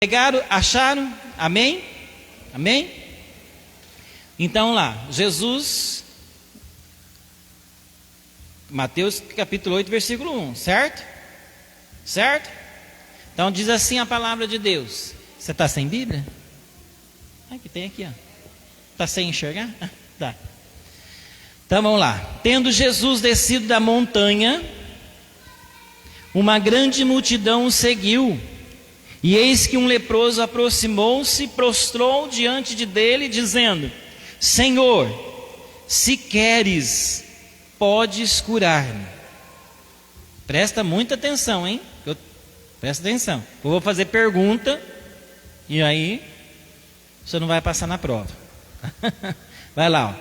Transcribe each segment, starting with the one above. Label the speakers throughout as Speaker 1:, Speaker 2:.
Speaker 1: Pegaram, acharam? Amém? Amém? Então lá, Jesus, Mateus capítulo 8, versículo 1, certo? Certo? Então diz assim a palavra de Deus. Você está sem Bíblia? Ah, que tem aqui, ó. Está sem enxergar? Ah, tá. Então vamos lá. Tendo Jesus descido da montanha, uma grande multidão o seguiu. E eis que um leproso aproximou-se e prostrou diante dele, dizendo: Senhor, se queres, podes curar-me. Presta muita atenção, hein? Presta atenção. Eu vou fazer pergunta e aí você não vai passar na prova. Vai lá, ó.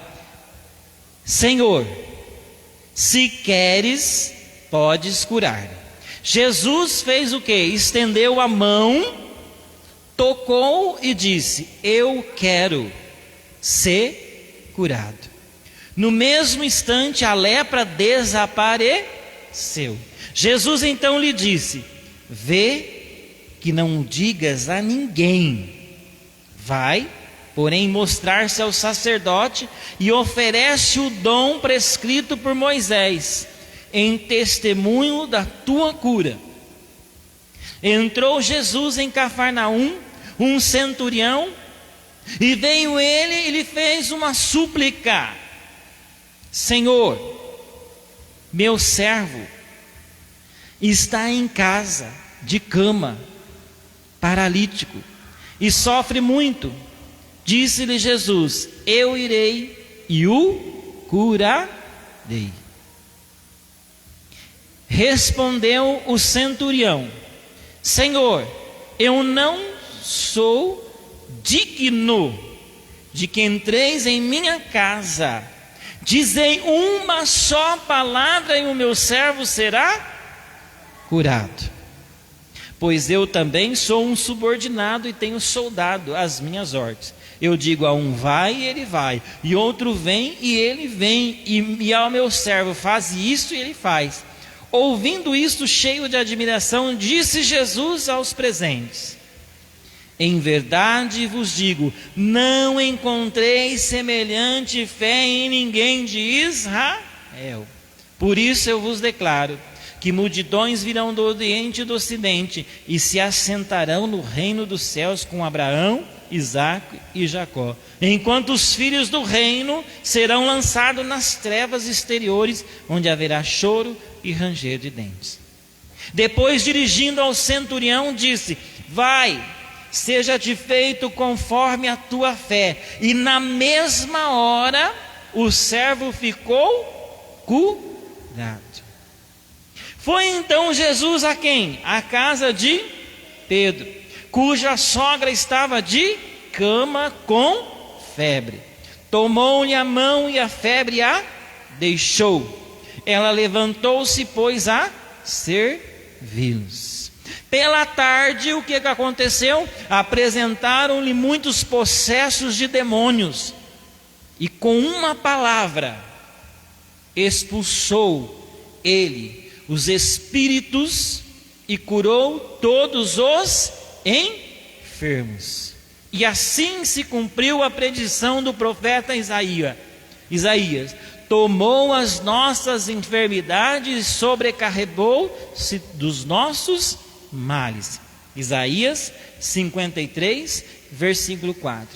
Speaker 1: Senhor, se queres, podes curar-me. Jesus fez o que? Estendeu a mão, tocou e disse: eu quero ser curado. No mesmo instante a lepra desapareceu. Jesus então lhe disse: vê que não digas a ninguém. Vai, porém, mostrar-se ao sacerdote e oferece o dom prescrito por Moisés, em testemunho da tua cura. Entrou Jesus em Cafarnaum, um centurião, e veio ele e lhe fez uma súplica: Senhor, meu servo está em casa, de cama, paralítico, e sofre muito. Disse-lhe Jesus: eu irei e o curarei. Respondeu o centurião: Senhor, eu não sou digno de que entreis em minha casa. Dizei uma só palavra e o meu servo será curado. Pois eu também sou um subordinado e tenho soldado às minhas ordens. Eu digo a um: vai, e ele vai, e outro: vem, e ele vem, e ao meu servo: faz isto, e ele faz. Ouvindo isto, cheio de admiração, disse Jesus aos presentes: em verdade vos digo, não encontrei semelhante fé em ninguém de Israel. Por isso eu vos declaro que multidões virão do Oriente e do Ocidente e se assentarão no reino dos céus com Abraão, Isaque e Jacó, enquanto os filhos do reino serão lançados nas trevas exteriores, onde haverá choro e ranger de dentes. Depois, dirigindo ao centurião, disse: vai, seja-te feito conforme a tua fé. E na mesma hora o servo ficou curado. Foi então Jesus a quem? A casa de Pedro, cuja sogra estava de cama com febre. Tomou-lhe a mão e a febre a deixou. Ela levantou-se, pois, a servi-los. Pela tarde, o que aconteceu? Apresentaram-lhe muitos possessos de demônios, e com uma palavra expulsou ele os espíritos e curou todos os enfermos. E assim se cumpriu a predição do profeta Isaías: tomou as nossas enfermidades e sobrecarregou-se dos nossos males. Isaías 53, versículo 4.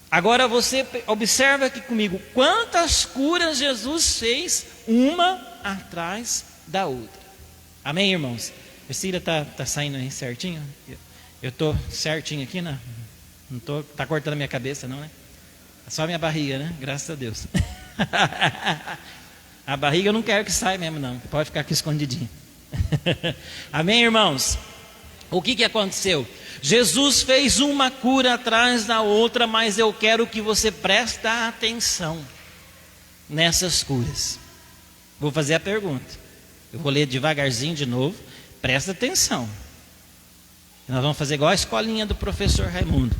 Speaker 1: Agora você observa aqui comigo quantas curas Jesus fez, uma atrás da outra. Amém, irmãos? A Cira está saindo aí certinho? Eu estou certinho aqui, né? Não estou, está cortando a minha cabeça não, né? É só a minha barriga, né? Graças a Deus. A barriga eu não quero que saia mesmo não, pode ficar aqui escondidinho. Amém, irmãos? O que aconteceu? Jesus fez uma cura atrás da outra, mas eu quero que você preste atenção nessas curas. Vou fazer a pergunta, eu vou ler devagarzinho de novo, presta atenção. Nós vamos fazer igual a escolinha do professor Raimundo,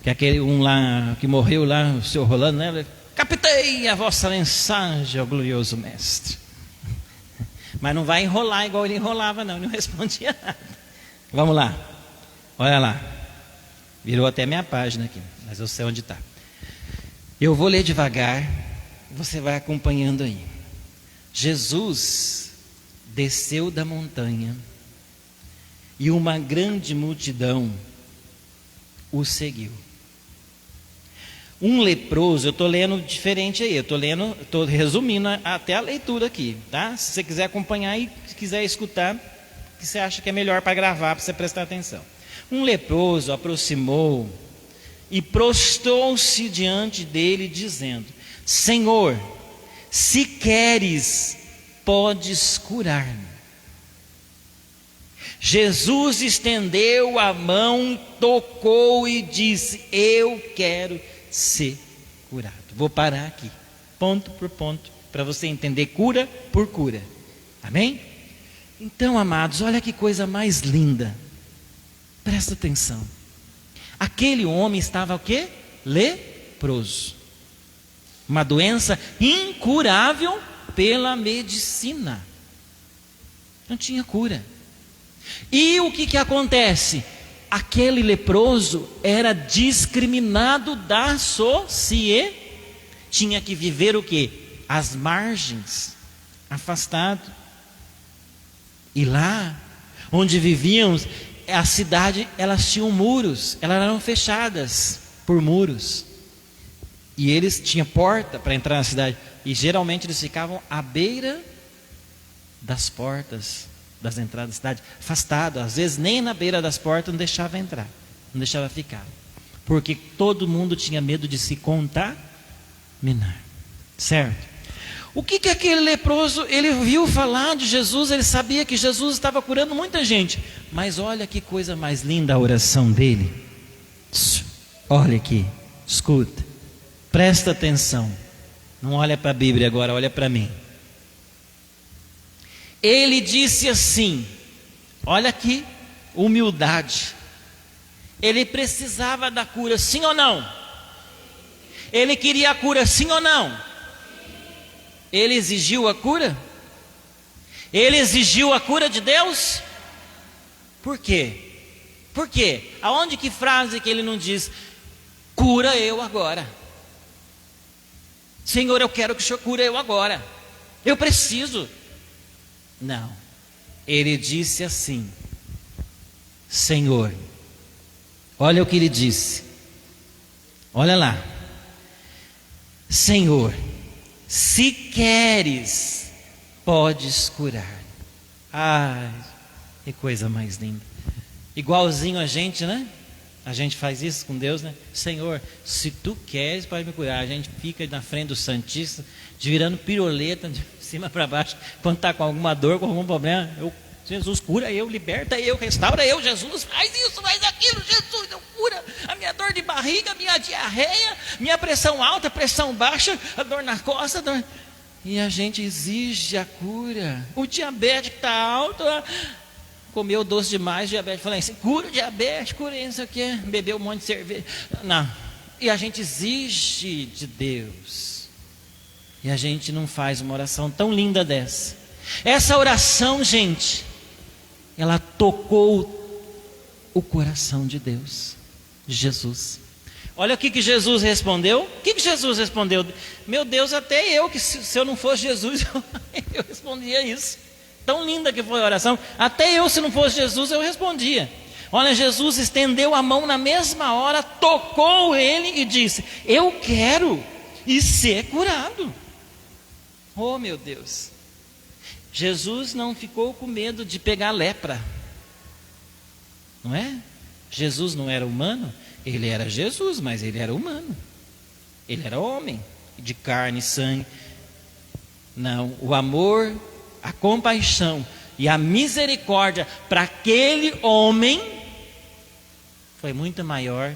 Speaker 1: que é aquele um lá que morreu lá, o seu Rolando, né? Captei a vossa mensagem, ó glorioso mestre. Mas não vai enrolar igual ele enrolava não, ele não respondia nada. Vamos lá, olha lá. Virou até minha página aqui, mas eu sei onde está. Eu vou ler devagar, você vai acompanhando aí. Jesus desceu da montanha e uma grande multidão o seguiu. Um leproso, eu estou lendo diferente aí, estou resumindo até a leitura aqui, tá? Se você quiser acompanhar e se quiser escutar, o que você acha que é melhor para gravar, para você prestar atenção. Um leproso aproximou e prostrou-se diante dele, dizendo: Senhor, se queres, podes curar-me. Jesus estendeu a mão, tocou e disse: eu quero ser curado. Vou parar aqui, ponto por ponto, para você entender cura por cura. Amém? Então, amados, olha que coisa mais linda. Presta atenção. Aquele homem estava o quê? Leproso. Uma doença incurável pela medicina. Não tinha cura. E o que acontece? Aquele leproso era discriminado da sociedade. Tinha que viver o quê? Às margens, afastado. E lá, onde vivíamos, a cidade, elas tinham muros, elas eram fechadas por muros. E eles tinham porta para entrar na cidade. E geralmente eles ficavam à beira das portas, das entradas da cidade, afastado. Às vezes nem na beira das portas não deixava entrar, não deixava ficar, porque todo mundo tinha medo de se contaminar, certo? O que aquele leproso, ele viu falar de Jesus, ele sabia que Jesus estava curando muita gente, mas olha que coisa mais linda a oração dele. Olha aqui, escuta, presta atenção, não olha para a Bíblia agora, olha para mim. Ele disse assim, olha aqui, humildade. Ele precisava da cura, sim ou não? Ele queria a cura, sim ou não? Ele exigiu a cura? Ele exigiu a cura de Deus? Por quê? Por quê? Aonde que frase que ele não diz, cura eu agora? Senhor, eu quero que o Senhor cure eu agora. Eu preciso. Não, ele disse assim, Senhor, olha o que ele disse, olha lá, Senhor, se queres, podes curar. Ai, que coisa mais linda, igualzinho a gente, né? A gente faz isso com Deus, né? Senhor, se tu queres, pode me curar. A gente fica na frente do Santíssimo, virando piroleta de cima para baixo, quando está com alguma dor, com algum problema. Jesus, cura eu, liberta eu, restaura eu. Jesus, faz isso, faz aquilo. Jesus, eu cura a minha dor de barriga, minha diarreia, minha pressão alta, pressão baixa, a dor na costa. E a gente exige a cura. O diabetes está alto, comeu doce demais, diabetes, falei assim, cura o diabetes, cura isso aqui, bebeu um monte de cerveja. Não, e a gente exige de Deus, e a gente não faz uma oração tão linda dessa. Essa oração, gente, ela tocou o coração de Deus, de Jesus. Olha o que Jesus respondeu. O que Jesus respondeu? Meu Deus, até eu, que se eu não fosse Jesus, eu respondia isso. Tão linda que foi a oração, até eu, se não fosse Jesus, eu respondia. Olha, Jesus estendeu a mão na mesma hora, tocou ele e disse, eu quero e ser curado. Oh meu Deus, Jesus não ficou com medo de pegar lepra, não é? Jesus não era humano, ele era Jesus, mas ele era humano, ele era homem, de carne e sangue. Não, o amor, a compaixão e a misericórdia para aquele homem foi muito maior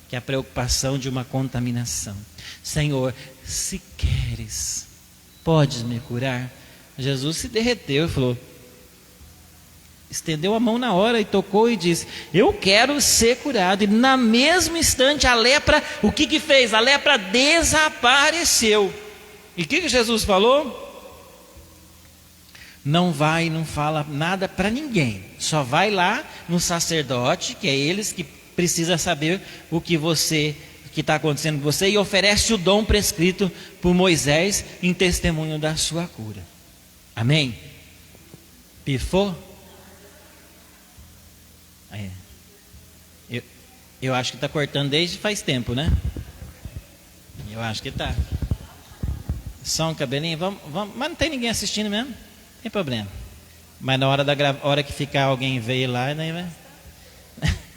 Speaker 1: que a preocupação de uma contaminação. Senhor, se queres, podes me curar? Jesus se derreteu e falou, estendeu a mão na hora e tocou e disse, eu quero ser curado. E na mesmo instante a lepra, o que fez? A lepra desapareceu. E o que Jesus falou? Não vai, não fala nada para ninguém, só vai lá no sacerdote, que é eles que precisa saber o que está acontecendo com você, e oferece o dom prescrito por Moisés em testemunho da sua cura. Amém? Pifou? Eu acho que está cortando desde faz tempo, né? Eu acho que está. Só um cabelinho, vamos, mas não tem ninguém assistindo mesmo, não tem problema. Mas na hora que ficar alguém ver lá, né,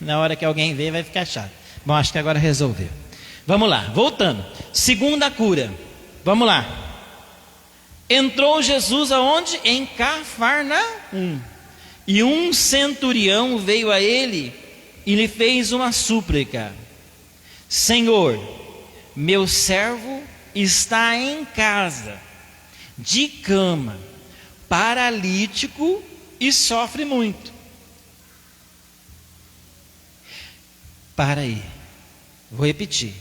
Speaker 1: na hora que alguém ver vai ficar chato. Bom, acho que agora resolveu. Vamos lá, voltando. Segunda cura. Vamos lá. Entrou Jesus aonde? Em Cafarnaum. E um centurião veio a ele e lhe fez uma súplica: Senhor, meu servo está em casa, de cama, paralítico e sofre muito. Para aí, vou repetir.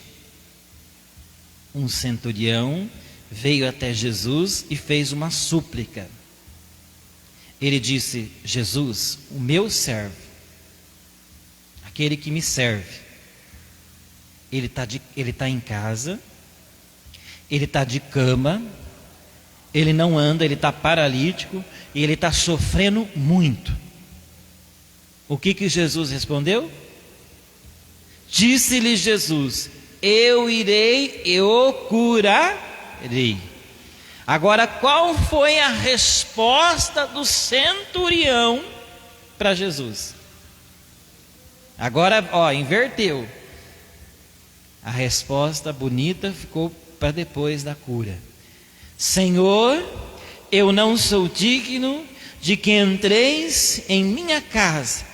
Speaker 1: Um centurião veio até Jesus e fez uma súplica. Ele disse: Jesus, o meu servo, aquele que me serve, ele está em casa, ele está de cama, ele não anda, ele está paralítico e ele está sofrendo muito. O que Jesus respondeu? Disse-lhe Jesus: eu irei e o curarei. Agora, qual foi a resposta do centurião para Jesus? Agora, inverteu. A resposta bonita ficou para depois da cura. Senhor, eu não sou digno de que entreis em minha casa.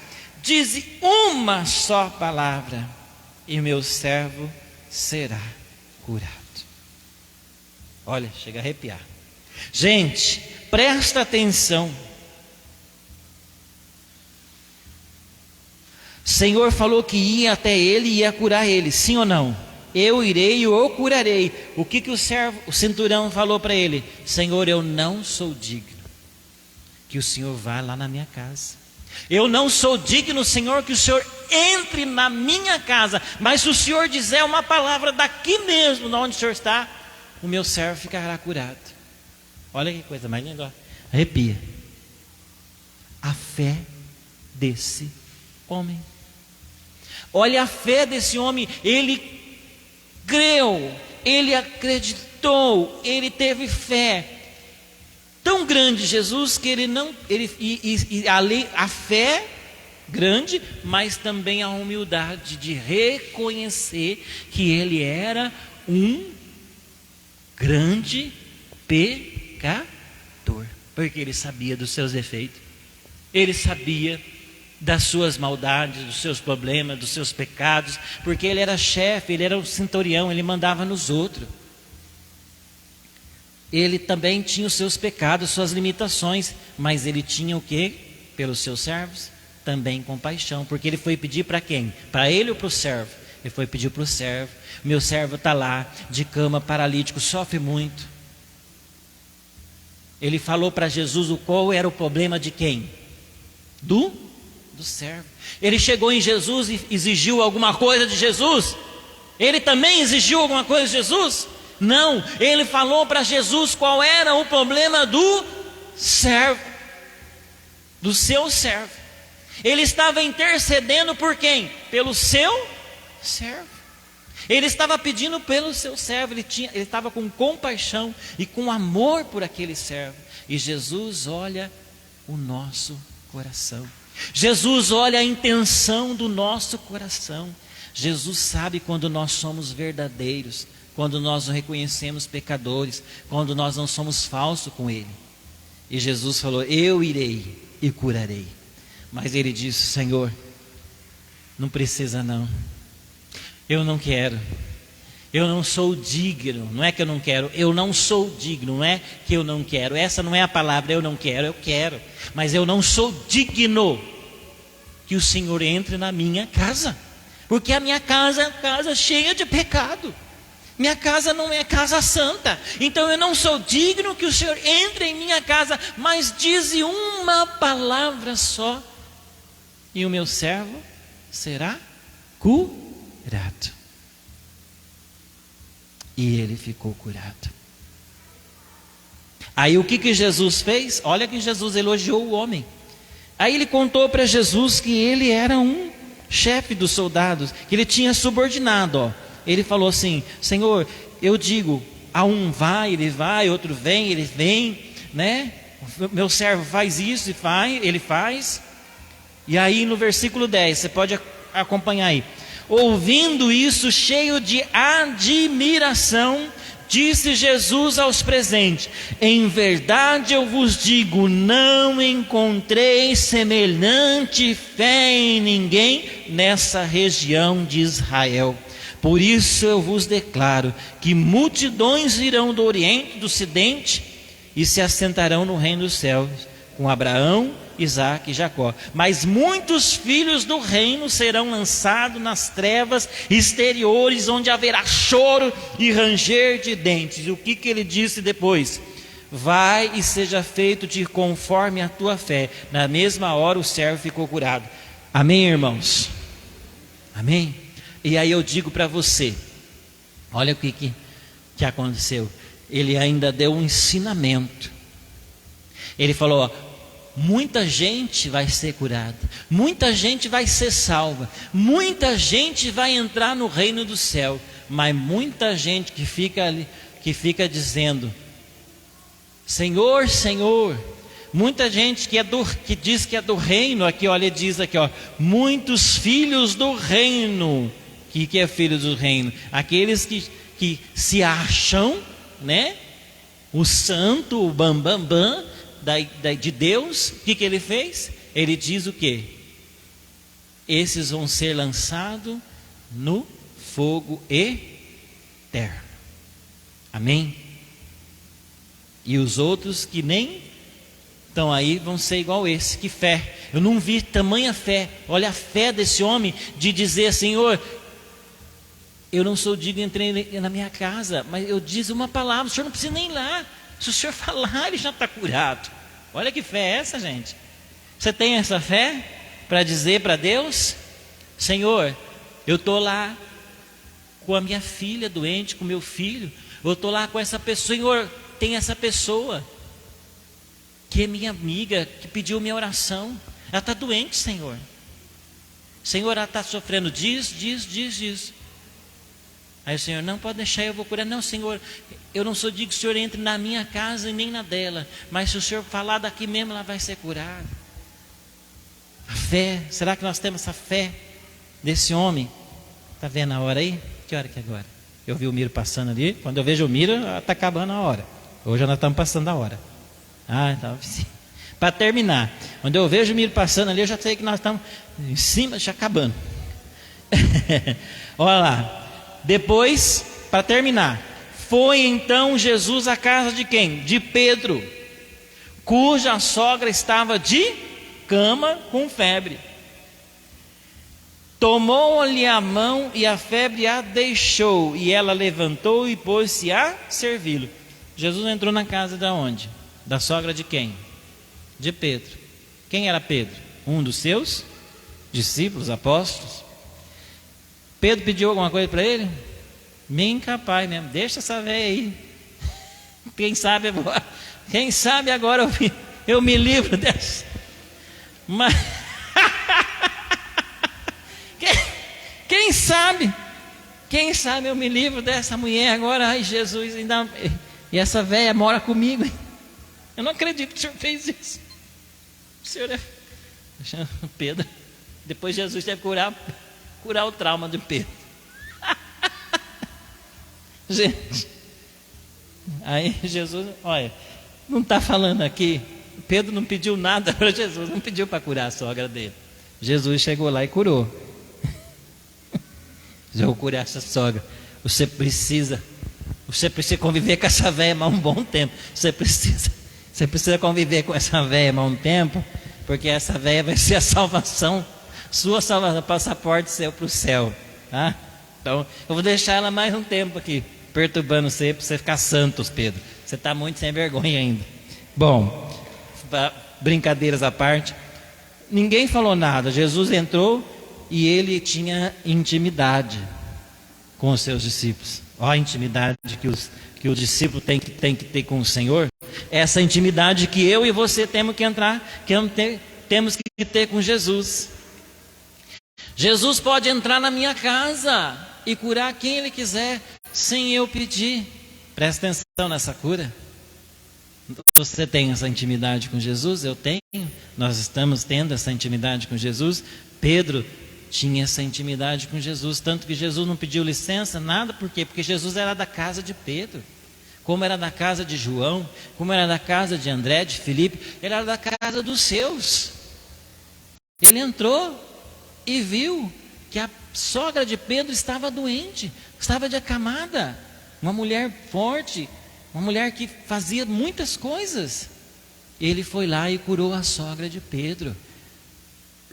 Speaker 1: Dize uma só palavra e meu servo será curado. Olha, chega a arrepiar. Gente, presta atenção. O Senhor falou que ia até ele e ia curar ele, sim ou não? Eu irei e o curarei. O que o centurião falou para ele? Senhor, eu não sou digno que o Senhor vá lá na minha casa. Eu não sou digno, Senhor, que o Senhor entre na minha casa. Mas se o Senhor dizer uma palavra daqui mesmo, onde o Senhor está, o meu servo ficará curado. Olha que coisa mais linda. Arrepia. A fé desse homem. Olha a fé desse homem. Ele creu, ele acreditou, ele teve fé. Tão grande Jesus que a fé grande, mas também a humildade de reconhecer que ele era um grande pecador, porque ele sabia dos seus defeitos, ele sabia das suas maldades, dos seus problemas, dos seus pecados, porque ele era chefe, ele era um centurião, ele mandava nos outros. Ele também tinha os seus pecados, suas limitações, mas ele tinha o quê? Pelos seus servos? Também compaixão, porque ele foi pedir para quem? Para ele ou para o servo? Ele foi pedir para o servo. Meu servo está lá, de cama, paralítico, sofre muito. Ele falou para Jesus qual era o problema de quem? Do servo. Ele chegou em Jesus e exigiu alguma coisa de Jesus? Ele também exigiu alguma coisa de Jesus? Não, ele falou para Jesus qual era o problema do servo, do seu servo. Ele estava intercedendo por quem? Pelo seu servo. Ele estava pedindo pelo seu servo, ele estava com compaixão e com amor por aquele servo. E Jesus olha o nosso coração. Jesus olha a intenção do nosso coração. Jesus sabe quando nós somos verdadeiros, quando nós nos reconhecemos pecadores, quando nós não somos falsos com Ele. E Jesus falou: eu irei e curarei. Mas ele disse: Senhor, não precisa não, eu não quero, eu não sou digno. Não é que eu não quero, eu não sou digno. Não é que eu não quero, essa não é a palavra, eu não quero, eu quero. Mas eu não sou digno que o Senhor entre na minha casa, porque a minha casa é uma casa cheia de pecado. Minha casa não é casa santa, então eu não sou digno que o Senhor entre em minha casa, mas dize uma palavra só, e o meu servo será curado. E ele ficou curado. Aí o que Jesus fez? Olha que Jesus elogiou o homem. Aí ele contou para Jesus que ele era um chefe dos soldados, que ele tinha subordinado. Ó. Ele falou assim: Senhor, eu digo, a um vai, ele vai, outro vem, ele vem, né? Meu servo faz isso e faz, ele faz. E aí no versículo 10, você pode acompanhar aí. Ouvindo isso, cheio de admiração, disse Jesus aos presentes: em verdade eu vos digo, não encontrei semelhante fé em ninguém nessa região de Israel. Por isso eu vos declaro que multidões virão do Oriente, do Ocidente, e se assentarão no reino dos céus, com Abraão, Isaque e Jacó. Mas muitos filhos do reino serão lançados nas trevas exteriores, onde haverá choro e ranger de dentes. E o que ele disse depois? Vai e seja feito-te conforme a tua fé. Na mesma hora o servo ficou curado. Amém, irmãos? Amém? E aí eu digo para você, olha o que aconteceu. Ele ainda deu um ensinamento. Ele falou, ó, muita gente vai ser curada, muita gente vai ser salva, muita gente vai entrar no reino do céu, mas muita gente que fica dizendo, Senhor, Senhor. Muita gente que diz que é do reino, aqui olha, ele diz aqui, ó, muitos filhos do reino. O que é filhos do reino? Aqueles que se acham, né? O santo, o bambambam de Deus. O que ele fez? Ele diz o quê? Esses vão ser lançados no fogo eterno. Amém? E os outros que nem estão aí vão ser igual esse. Que fé! Eu não vi tamanha fé. Olha a fé desse homem de dizer, Senhor, eu não sou digno de entrar na minha casa, mas eu disse uma palavra, o senhor não precisa nem ir lá. Se o senhor falar, ele já está curado. Olha que fé é essa, gente. Você tem essa fé para dizer para Deus, Senhor, eu estou lá com a minha filha doente, com o meu filho, eu estou lá com essa pessoa, Senhor, tem essa pessoa que é minha amiga, que pediu minha oração, ela está doente, Senhor. Senhor, ela está sofrendo disso. Aí o Senhor, não, pode deixar, eu vou curar. Não, Senhor, eu não sou digno que o Senhor entre na minha casa e nem na dela, mas se o Senhor falar daqui mesmo, ela vai ser curada. A fé, será que nós temos essa fé desse homem? Está vendo a hora aí? Que hora que é agora? Eu vi o Miro passando ali, quando eu vejo o Miro, está acabando a hora. Hoje nós estamos passando a hora. Então, para terminar, quando eu vejo o Miro passando ali, eu já sei que nós estamos em cima, já acabando. Olha lá. Depois, para terminar, foi então Jesus à casa de quem? De Pedro, cuja sogra estava de cama com febre. Tomou-lhe a mão e a febre a deixou, e ela levantou e pôs-se a servi-lo. Jesus entrou na casa de onde? Da sogra de quem? De Pedro. Quem era Pedro? Um dos seus discípulos, apóstolos. Pedro pediu alguma coisa para ele? Meio incapaz mesmo. Deixa essa velha aí. Quem sabe agora eu me livro dessa. Mas quem sabe eu me livro dessa mulher agora. Ai, Jesus, ainda. E essa velha mora comigo. Eu não acredito que o senhor fez isso. O senhor é Pedro. Depois Jesus deve curar o trauma de Pedro. Gente, aí Jesus, olha, não está falando aqui, Pedro não pediu nada para Jesus, não pediu para curar a sogra dele. Jesus chegou lá e curou. Eu vou curar essa sogra. Você precisa conviver com essa velha há um bom tempo. Você precisa conviver com essa velha há um tempo, porque essa velha vai ser a salvação, sua salvação, passaporte seu para o céu, tá? Então, eu vou deixar ela mais um tempo aqui, perturbando você, para você ficar santos, Pedro. Você está muito sem vergonha ainda. Bom, brincadeiras à parte, ninguém falou nada. Jesus entrou, e ele tinha intimidade com os seus discípulos. Ó, a intimidade que o discípulo tem que ter com o Senhor. Essa intimidade que eu e você temos que entrar, temos que ter com Jesus. Jesus pode entrar na minha casa e curar quem Ele quiser, sem eu pedir. Presta atenção nessa cura. Você tem essa intimidade com Jesus? Eu tenho. Nós estamos tendo essa intimidade com Jesus. Pedro tinha essa intimidade com Jesus, tanto que Jesus não pediu licença, nada. Por quê? Porque Jesus era da casa de Pedro, como era da casa de João, como era da casa de André, de Filipe. Ele era da casa dos seus. Ele entrou e viu que a sogra de Pedro estava doente, estava de acamada, uma mulher forte, uma mulher que fazia muitas coisas. Ele foi lá e curou a sogra de Pedro.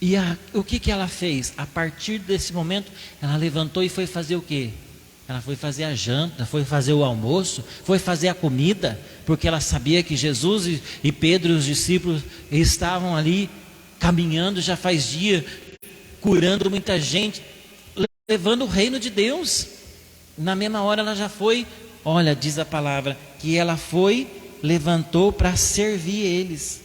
Speaker 1: E o que ela fez? A partir desse momento, ela levantou e foi fazer o quê? Ela foi fazer a janta, foi fazer o almoço, foi fazer a comida, porque ela sabia que Jesus e Pedro e os discípulos estavam ali caminhando já faz dia, curando muita gente, levando o reino de Deus. Na mesma hora ela já foi, olha, diz a palavra, que ela foi, levantou para servir eles.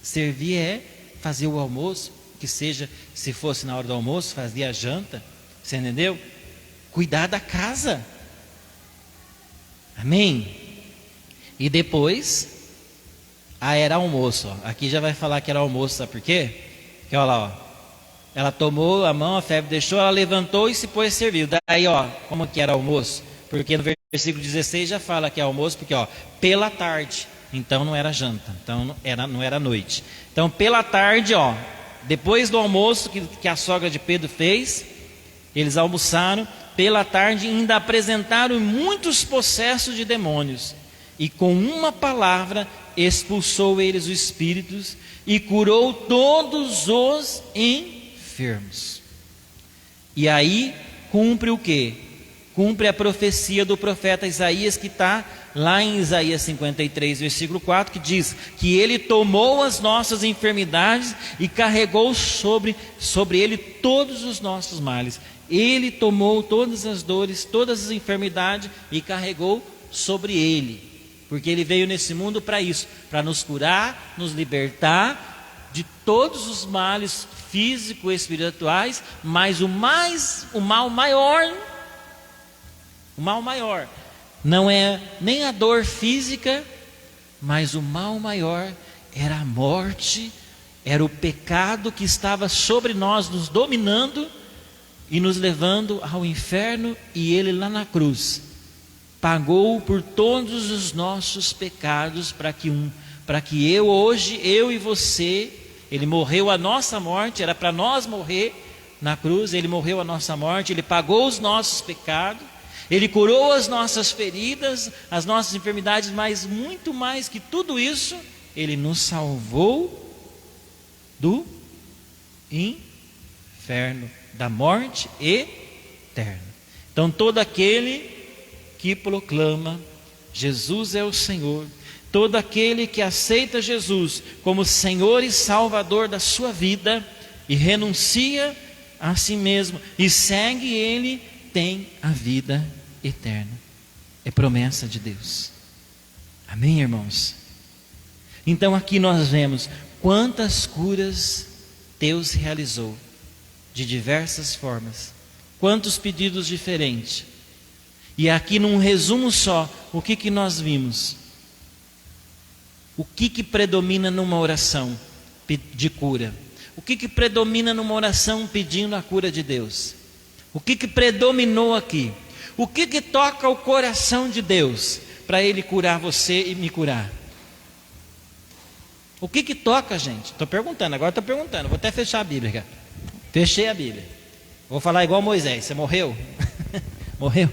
Speaker 1: Servir é fazer o almoço, que seja, se fosse na hora do almoço, fazia a janta, você entendeu? Cuidar da casa. Amém? E depois, era almoço, ó. Aqui já vai falar que era almoço, sabe por quê? Porque olha lá, ó. Ela tomou a mão, a febre deixou, ela levantou e se pôs a servir. Daí, ó, como que era almoço? Porque no versículo 16 já fala que é almoço, porque ó, pela tarde, então não era janta, então não era noite. Então pela tarde, ó, depois do almoço que a sogra de Pedro fez, eles almoçaram, pela tarde ainda apresentaram muitos possessos de demônios, e com uma palavra expulsou eles os espíritos e curou todos os enfermos. E aí cumpre o quê? Cumpre a profecia do profeta Isaías, que está lá em Isaías 53, versículo 4, que diz que ele tomou as nossas enfermidades e carregou sobre ele todos os nossos males. Ele tomou todas as dores, todas as enfermidades e carregou sobre ele, porque ele veio nesse mundo para isso, para nos curar, nos libertar de todos os males físicos e espirituais, mas o mal maior não é nem a dor física, mas o mal maior era a morte, era o pecado que estava sobre nós, nos dominando e nos levando ao inferno. E ele lá na cruz pagou por todos os nossos pecados, para que eu e você, ele morreu a nossa morte, era para nós morrer na cruz, ele morreu a nossa morte, ele pagou os nossos pecados, ele curou as nossas feridas, as nossas enfermidades, mas muito mais que tudo isso, ele nos salvou do inferno, da morte eterna. Então todo aquele que proclama Jesus é o Senhor, todo aquele que aceita Jesus como Senhor e Salvador da sua vida e renuncia a si mesmo e segue Ele, tem a vida eterna. É promessa de Deus. Amém, irmãos? Então aqui nós vemos quantas curas Deus realizou de diversas formas, quantos pedidos diferentes. E aqui num resumo só, o que nós vimos? O que predomina numa oração de cura? O que predomina numa oração pedindo a cura de Deus? O que predominou aqui? O que toca o coração de Deus para Ele curar você e me curar? O que toca, gente? Estou perguntando, agora estou perguntando. Vou até fechar a Bíblia, cara. Fechei a Bíblia. Vou falar igual Moisés. Você morreu? Morreu?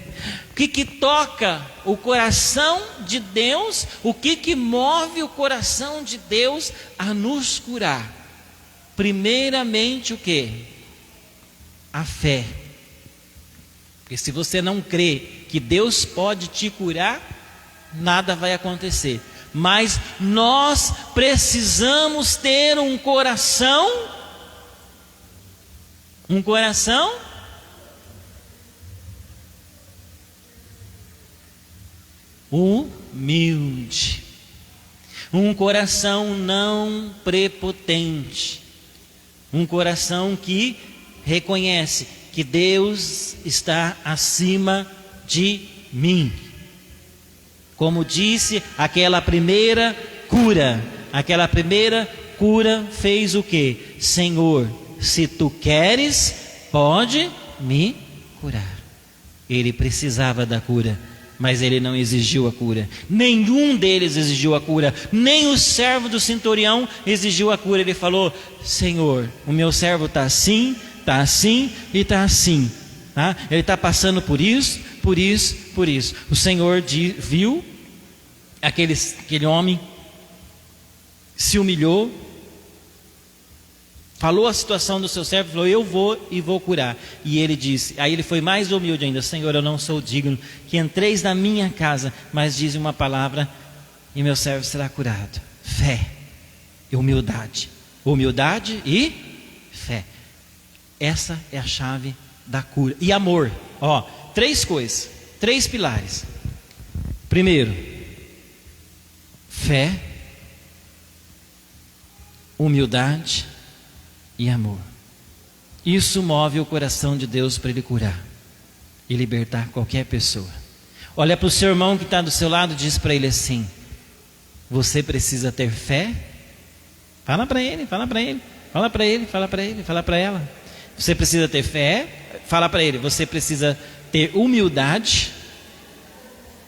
Speaker 1: O que toca o coração de Deus? O que move o coração de Deus a nos curar? Primeiramente o quê? A fé. Porque se você não crê que Deus pode te curar, nada vai acontecer. Mas nós precisamos ter um coração Um coração humilde. Um coração não prepotente. Um coração que reconhece que Deus está acima de mim. Como disse, aquela primeira cura fez o quê? Senhor, se tu queres, pode me curar. Ele precisava da cura, mas ele não exigiu a cura. Nenhum deles exigiu a cura. Nem o servo do centurião exigiu a cura. Ele falou: Senhor, o meu servo está assim e está assim. Tá? Ele está passando por isso. O Senhor viu aquele homem, se humilhou, falou a situação do seu servo, falou: eu vou curar. E ele disse, aí ele foi mais humilde ainda: Senhor, eu não sou digno que entreis na minha casa, mas dize uma palavra e meu servo será curado. Fé e humildade e fé. Essa é a chave da cura. E amor, três coisas, 3 pilares. Primeiro, fé, humildade e amor. Isso move o coração de Deus para Ele curar e libertar qualquer pessoa. Olha para o seu irmão que está do seu lado e diz para ele assim: você precisa ter fé. Fala para ele, fala para ela. Você precisa ter fé. Fala para ele: você precisa ter humildade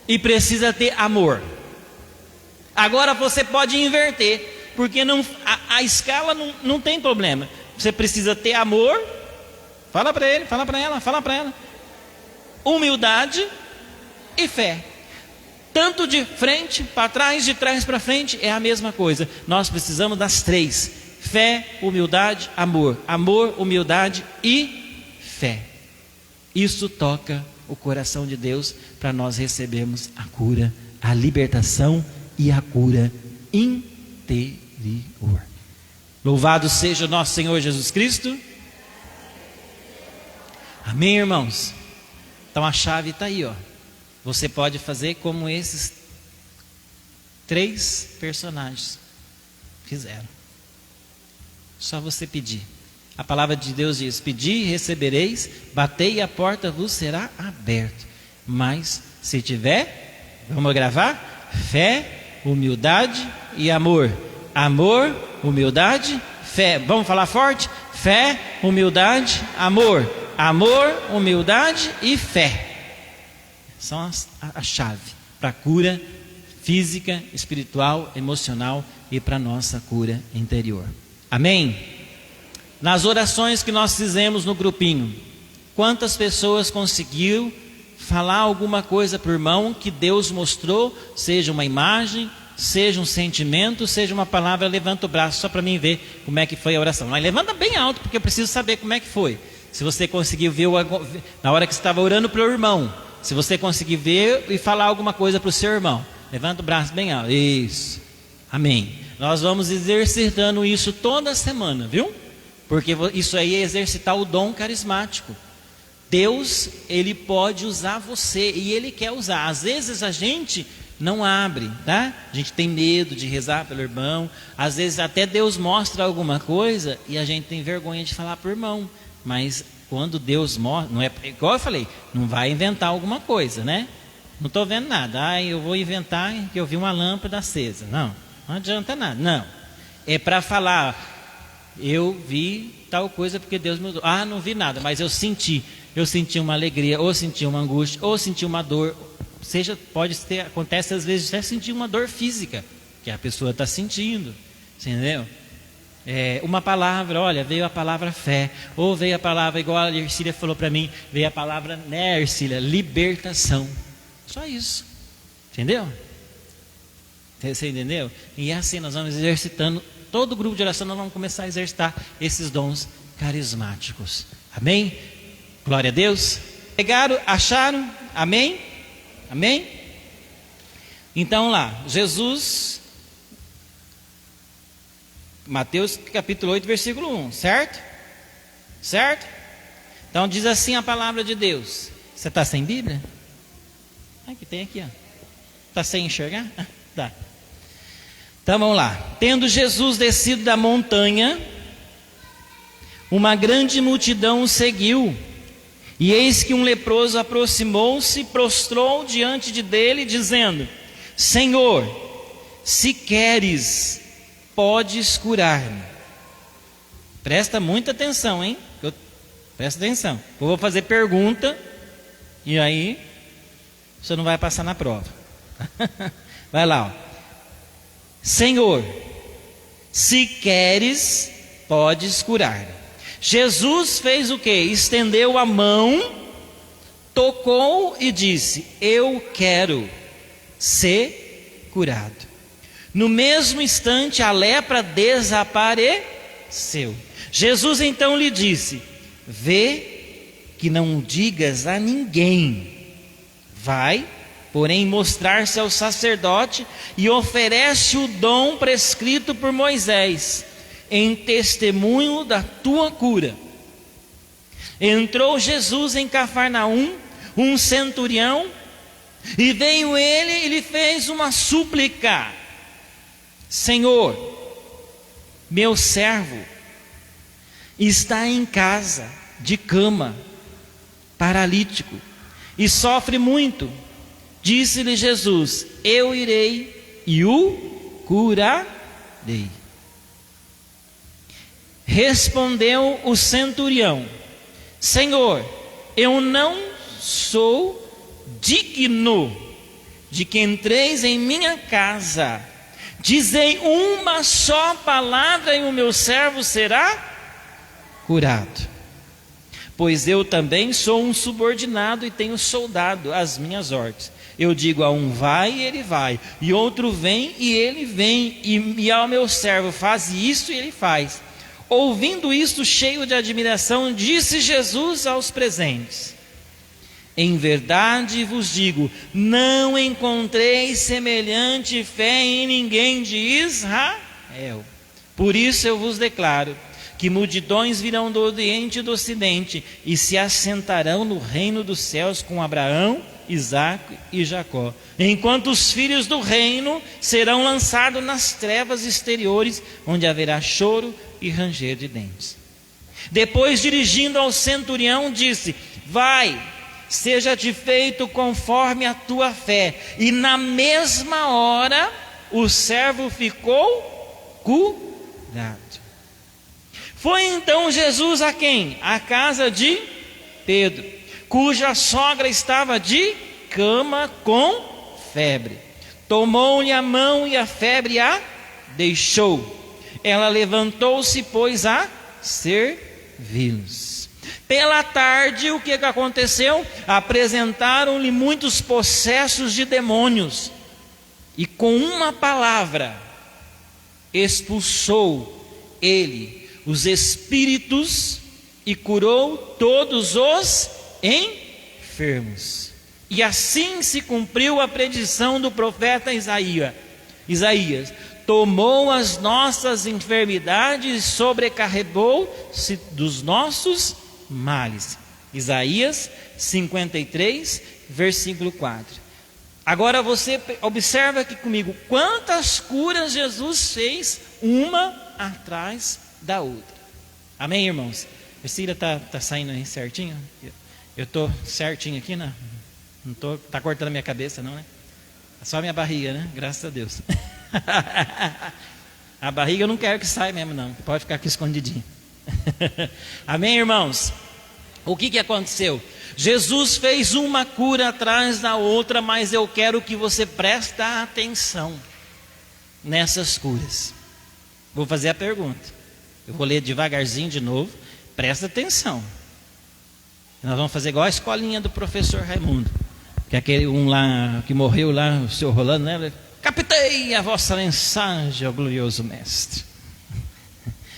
Speaker 1: e precisa ter amor. Agora você pode inverter, porque a escala não tem problema. Você precisa ter amor. Fala para ele, fala para ela. Humildade e fé. Tanto de frente para trás, de trás para frente, é a mesma coisa. Nós precisamos das 3: fé, humildade, amor. Amor, humildade e fé. Isso toca o coração de Deus para nós recebermos a cura, a libertação e a cura interior. Louvado seja o nosso Senhor Jesus Cristo. Amém, irmãos? Então a chave está aí, Você pode fazer como esses 3 personagens fizeram. Só você pedir. A palavra de Deus diz: pedi e recebereis, batei e a porta vos será aberta. Mas se tiver, vamos gravar? Fé, humildade e amor. Amor, humildade, fé. Vamos falar forte? Fé, humildade, amor. Amor, humildade e fé. São a chave para a cura física, espiritual, emocional e para a nossa cura interior. Amém? Nas orações que nós fizemos no grupinho, quantas pessoas conseguiram falar alguma coisa para o irmão que Deus mostrou, seja uma imagem, seja um sentimento, seja uma palavra? Levanta o braço só para mim ver como é que foi a oração. Mas levanta bem alto, porque eu preciso saber como é que foi. Se você conseguiu ver na hora que estava orando para o irmão, se você conseguir ver e falar alguma coisa para o seu irmão, levanta o braço bem alto. Isso. Amém. Nós vamos exercitando isso toda semana, viu? Porque isso aí é exercitar o dom carismático. Deus, Ele pode usar você e Ele quer usar. Às vezes a gente não abre, tá? A gente tem medo de rezar pelo irmão. Às vezes até Deus mostra alguma coisa e a gente tem vergonha de falar para o irmão. Mas quando Deus mostra, não é igual eu falei, não vai inventar alguma coisa, né? Não estou vendo nada. Eu vou inventar que eu vi uma lâmpada acesa. Não adianta nada. Não. É para falar: eu vi tal coisa porque Deus me usou. Não vi nada, mas eu senti uma alegria, ou senti uma angústia, ou senti uma dor. Acontece às vezes até sentir uma dor física, que a pessoa está sentindo, entendeu? Uma palavra, olha, veio a palavra fé, ou veio a palavra, igual a Ercília falou para mim, veio a palavra, né, Ercília, libertação. Só isso, entendeu? Você entendeu? E assim nós vamos exercitando. Todo grupo de oração nós vamos começar a exercitar esses dons carismáticos. Amém? Glória a Deus. Pegaram, acharam? Amém? Amém? Então lá, Jesus, Mateus capítulo 8, versículo 1, certo? Certo? Então diz assim a palavra de Deus. Você está sem Bíblia? Que tem aqui, ó. Está sem enxergar? Tá. Então vamos lá. Tendo Jesus descido da montanha, uma grande multidão o seguiu. E eis que um leproso aproximou-se, prostrou diante dele, dizendo: Senhor, se queres, podes curar-me. Presta muita atenção, hein? Presta atenção. Eu vou fazer pergunta e aí você não vai passar na prova. Vai lá, ó. Senhor, se queres, podes curar. Jesus fez o quê? Estendeu a mão, tocou e disse: eu quero ser curado. No mesmo instante a lepra desapareceu. Jesus então lhe disse: vê que não digas a ninguém. Vai, porém, mostrar-se ao sacerdote e oferece o dom prescrito por Moisés, em testemunho da tua cura. Entrou Jesus em Cafarnaum, um centurião, e veio ele e lhe fez uma súplica: Senhor, meu servo está em casa, de cama, paralítico, e sofre muito. Disse-lhe Jesus: eu irei e o curarei. Respondeu o centurião: Senhor, eu não sou digno de que entreis em minha casa. Dizei uma só palavra e o meu servo será curado. Pois eu também sou um subordinado e tenho soldado às minhas ordens. Eu digo a um: vai, e ele vai, e outro: vem, e ele vem, e ao meu servo: faz isso, e ele faz. Ouvindo isto, cheio de admiração, disse Jesus aos presentes: em verdade vos digo, não encontrei semelhante fé em ninguém de Israel. Por isso eu vos declaro que multidões virão do Oriente e do Ocidente e se assentarão no reino dos céus com Abraão, Isaque e Jacó, enquanto os filhos do reino serão lançados nas trevas exteriores, onde haverá choro e ranger de dentes. Depois, dirigindo ao centurião, disse: vai, seja-te feito conforme a tua fé. E na mesma hora o servo ficou curado. Foi então Jesus a quem? A casa de Pedro, cuja sogra estava de cama com febre. Tomou-lhe a mão e a febre a deixou. Ela levantou-se, pois, a servi-los. Pela tarde, o que aconteceu? Apresentaram-lhe muitos possessos de demônios, e com uma palavra expulsou ele os espíritos e curou todos os enfermos. E assim se cumpriu a predição do profeta Isaías: tomou as nossas enfermidades e sobrecarregou-se dos nossos males. Isaías 53, versículo 4. Agora você observa aqui comigo quantas curas Jesus fez, uma atrás da outra. Amém, irmãos? A Cira está saindo aí certinho? Eu estou certinho aqui, né? Não estou, está cortando a minha cabeça não, né? É só a minha barriga, né? Graças a Deus. A barriga eu não quero que saia mesmo não, pode ficar aqui escondidinho. Amém, irmãos? O que aconteceu? Jesus fez uma cura atrás da outra, mas eu quero que você preste atenção nessas curas. Vou fazer a pergunta. Eu vou ler devagarzinho de novo. Presta atenção. Nós vamos fazer igual a escolinha do professor Raimundo. Que é aquele um lá que morreu lá, o seu Rolando, né? Captei a vossa mensagem, ó glorioso mestre.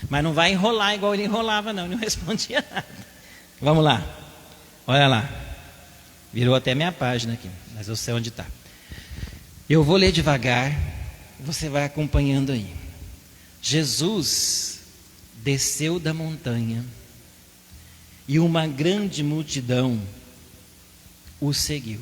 Speaker 1: Mas não vai enrolar igual ele enrolava não, ele não respondia nada. Vamos lá. Olha lá. Virou até minha página aqui, mas eu sei onde está. Eu vou ler devagar, você vai acompanhando aí. Jesus desceu da montanha e uma grande multidão o seguiu.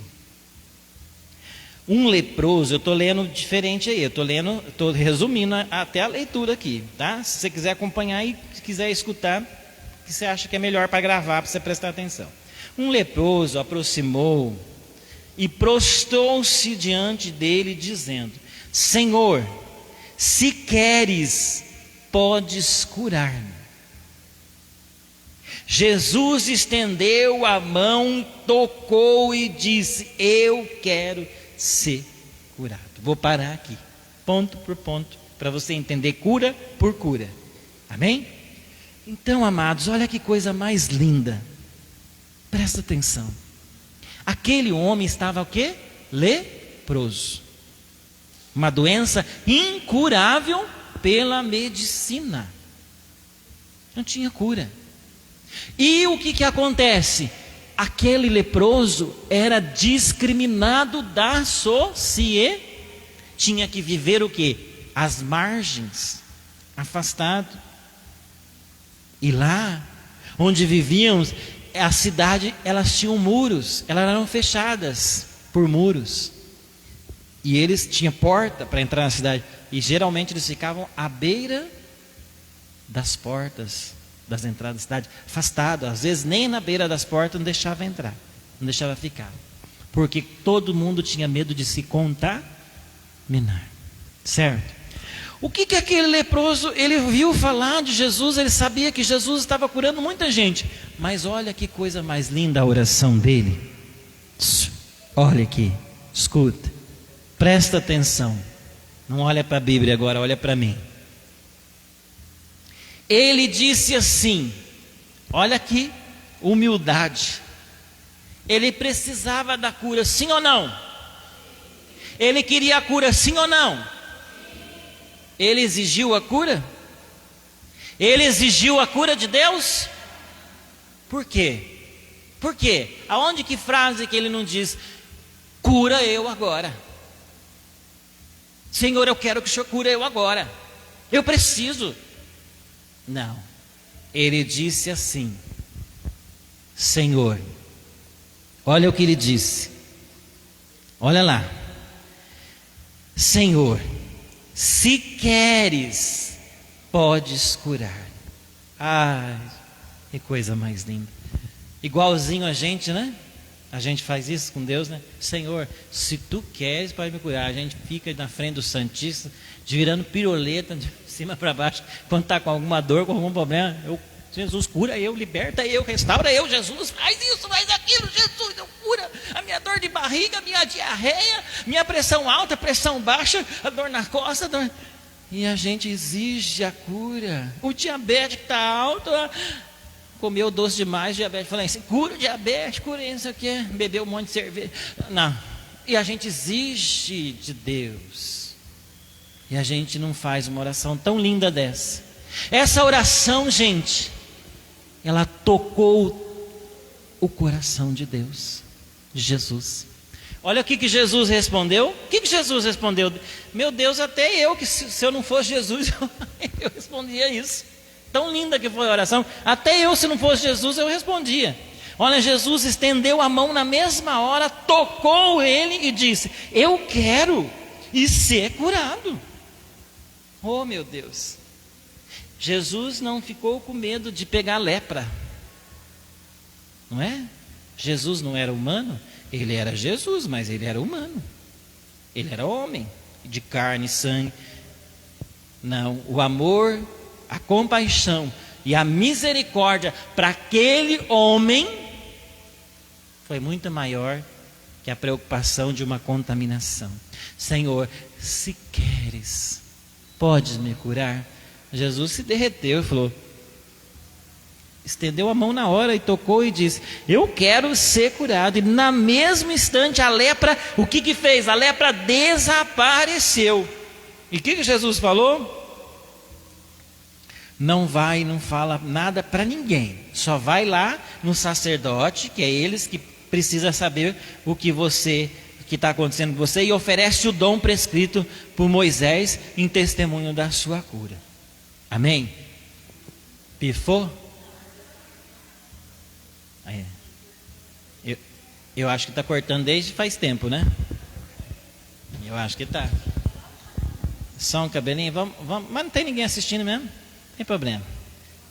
Speaker 1: Um leproso, eu estou lendo diferente aí, estou resumindo até a leitura aqui, tá? Se você quiser acompanhar e se quiser escutar, o que você acha que é melhor para gravar, para você prestar atenção. Um leproso aproximou e prostrou-se diante dele, dizendo: Senhor, se queres, podes curar-me. Jesus estendeu a mão, tocou e disse: eu quero ser curado. Vou parar aqui, ponto por ponto, para você entender cura por cura. Amém? Então, amados, olha que coisa mais linda. Presta atenção. Aquele homem estava o quê? Leproso. Uma doença incurável pela medicina. Não tinha cura. E o que acontece? Aquele leproso era discriminado da sociedade. Tinha que viver o quê? Às margens, afastado. E lá, onde vivíamos, a cidade, elas tinham muros, elas eram fechadas por muros. E eles tinham porta para entrar na cidade. E geralmente eles ficavam à beira das portas, das entradas da cidade, afastado. Às vezes nem na beira das portas não deixava entrar, não deixava ficar. Porque todo mundo tinha medo de se contaminar. Certo? O que aquele leproso, ele viu falar de Jesus, ele sabia que Jesus estava curando muita gente. Mas olha que coisa mais linda a oração dele. Olha aqui, escuta, presta atenção. Não olha para a Bíblia agora, olha para mim. Ele disse assim, olha aqui, humildade. Ele precisava da cura, sim ou não? Ele queria a cura, sim ou não? Ele exigiu a cura? Ele exigiu a cura de Deus? Por quê? Por quê? Aonde que frase que ele não diz, cura eu agora? Senhor, eu quero que o Senhor cure eu agora. Eu preciso. Não. Ele disse assim, Senhor, olha o que ele disse. Olha lá. Senhor, se queres, podes curar. Ai, que coisa mais linda. Igualzinho a gente, né? A gente faz isso com Deus, né? Senhor, se tu queres, pode me curar. A gente fica na frente do Santíssimo, virando piroleta de cima para baixo, quando está com alguma dor, com algum problema. Jesus, cura eu, liberta eu, restaura eu. Jesus, faz isso, faz aquilo. Jesus, eu cura a minha dor de barriga, a minha diarreia, minha pressão alta, pressão baixa, a dor na costa. E a gente exige a cura. O diabetes está alto, comeu doce demais, diabetes. Falei assim, cura o diabetes, cura isso aqui, bebeu um monte de cerveja. Não. E a gente exige de Deus. E a gente não faz uma oração tão linda dessa. Essa oração, gente, ela tocou o coração de Deus, de Jesus. Olha o que Jesus respondeu. O que Jesus respondeu? Meu Deus, até eu, que se eu não fosse Jesus, eu respondia isso. Tão linda que foi a oração. Até eu, se não fosse Jesus, eu respondia. Olha, Jesus estendeu a mão na mesma hora, tocou ele e disse, eu quero e ser curado. Oh, meu Deus. Jesus não ficou com medo de pegar lepra. Não é? Jesus não era humano? Ele era Jesus, mas ele era humano. Ele era homem, de carne e sangue. Não, o amor, a compaixão e a misericórdia para aquele homem foi muito maior que a preocupação de uma contaminação. Senhor, se queres, podes me curar? Jesus se derreteu e falou, estendeu a mão na hora e tocou e disse, eu quero ser curado. E na mesmo instante a lepra, o que fez? A lepra desapareceu. E o que Jesus falou? Não vai, não fala nada para ninguém, só vai lá no sacerdote, que é eles que precisa saber o que está acontecendo com você, e oferece o dom prescrito por Moisés em testemunho da sua cura. Amém? Pifou? É. Eu acho que está cortando desde faz tempo, né? Eu acho que está. Só um cabelinho, vamos, mas não tem ninguém assistindo mesmo, não tem problema.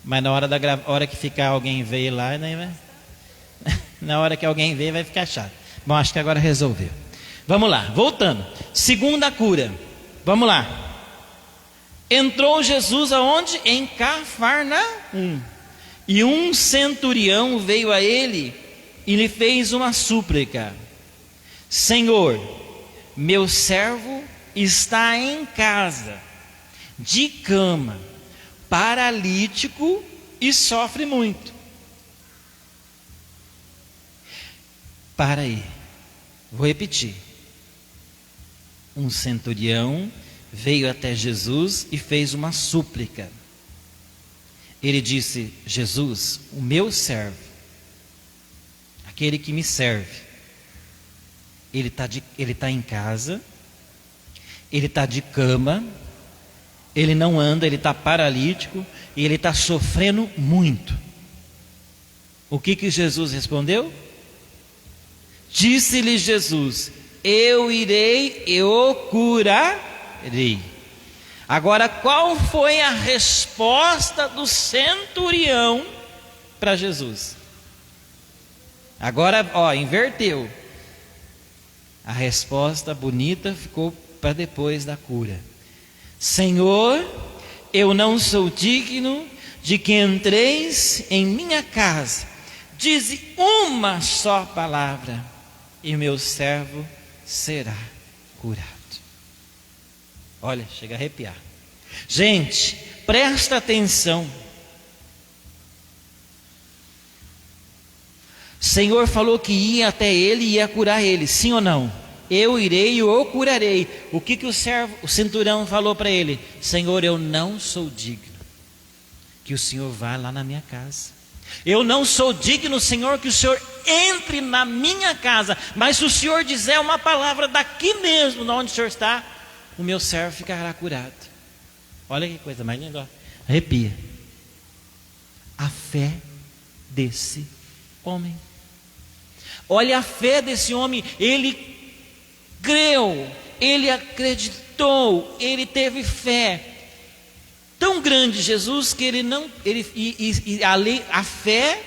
Speaker 1: Mas na hora que ficar alguém ver lá, né, na hora que alguém ver vai ficar chato. Bom, acho que agora resolveu. Vamos lá, voltando. Segunda cura. Vamos lá. Entrou Jesus aonde? Em Cafarnaum. E um centurião veio a ele e lhe fez uma súplica: Senhor, meu servo está em casa, de cama, paralítico e sofre muito. Para aí, vou repetir. Um centurião veio até Jesus e fez uma súplica. Ele disse: Jesus, o meu servo, aquele que me serve, ele está em casa, ele está de cama, ele não anda, ele está paralítico e ele está sofrendo muito. O que Jesus respondeu? Disse-lhe Jesus: eu irei e o curarei. Agora, qual foi a resposta do centurião para Jesus? Agora, inverteu. A resposta bonita ficou para depois da cura. Senhor, eu não sou digno de que entreis em minha casa. Dize uma só palavra e meu servo será curado. Olha, chega a arrepiar. Gente, presta atenção. O Senhor falou que ia até ele e ia curar ele, sim ou não? Eu irei e o curarei. O que o centurião falou para ele? Senhor, eu não sou digno que o Senhor vá lá na minha casa. Eu não sou digno, Senhor, que o Senhor entre na minha casa. Mas se o Senhor dizer uma palavra daqui mesmo, de onde o Senhor está, o meu servo ficará curado. Olha que coisa mais linda. Arrepia. A fé desse homem. Olha a fé desse homem. Ele creu, ele acreditou, ele teve fé. Tão grande Jesus que a fé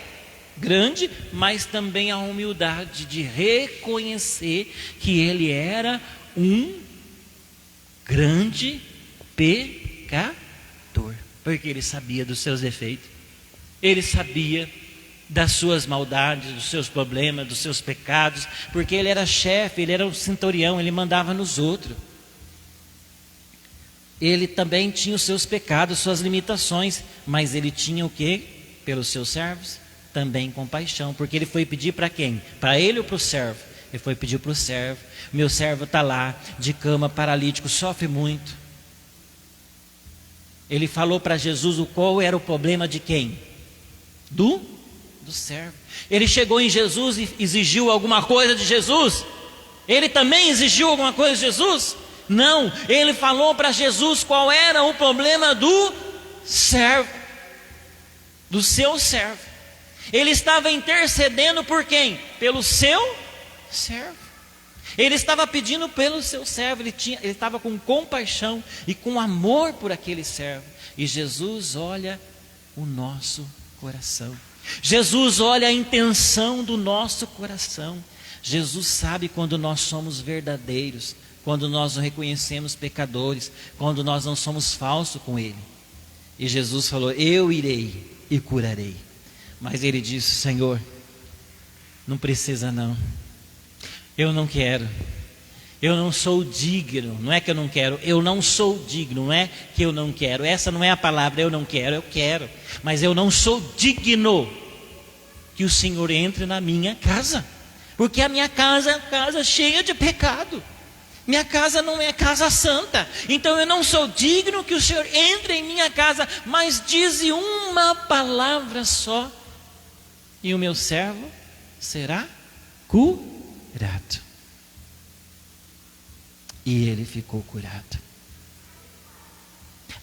Speaker 1: grande, mas também a humildade de reconhecer que ele era um grande pecador, porque ele sabia dos seus defeitos, ele sabia das suas maldades, dos seus problemas, dos seus pecados, porque ele era chefe, ele era um centurião, ele mandava nos outros. Ele também tinha os seus pecados, suas limitações, mas ele tinha o quê? Pelos seus servos? Também compaixão, porque ele foi pedir para quem? Para ele ou para o servo? Ele foi pedir para o servo. Meu servo está lá, de cama, paralítico, sofre muito. Ele falou para Jesus qual era o problema de quem? Do servo. Ele chegou em Jesus e exigiu alguma coisa de Jesus? Ele também exigiu alguma coisa de Jesus? Não, ele falou para Jesus qual era o problema do servo, do seu servo. Ele estava intercedendo por quem? Pelo seu servo. Ele estava pedindo pelo seu servo, ele estava com compaixão e com amor por aquele servo. E Jesus olha o nosso coração. Jesus olha a intenção do nosso coração. Jesus sabe quando nós somos verdadeiros, quando nós não reconhecemos pecadores, quando nós não somos falsos com Ele. E Jesus falou: eu irei e curarei. Mas ele disse: Senhor, não precisa não, eu não quero, eu não sou digno. Não é que eu não quero, eu não sou digno. Não é que eu não quero, essa não é a palavra eu não quero, eu quero, mas eu não sou digno que o Senhor entre na minha casa, porque a minha casa é uma casa cheia de pecado. Minha casa não é casa santa, então eu não sou digno que o Senhor entre em minha casa, mas dize uma palavra só, e o meu servo será curado. E ele ficou curado.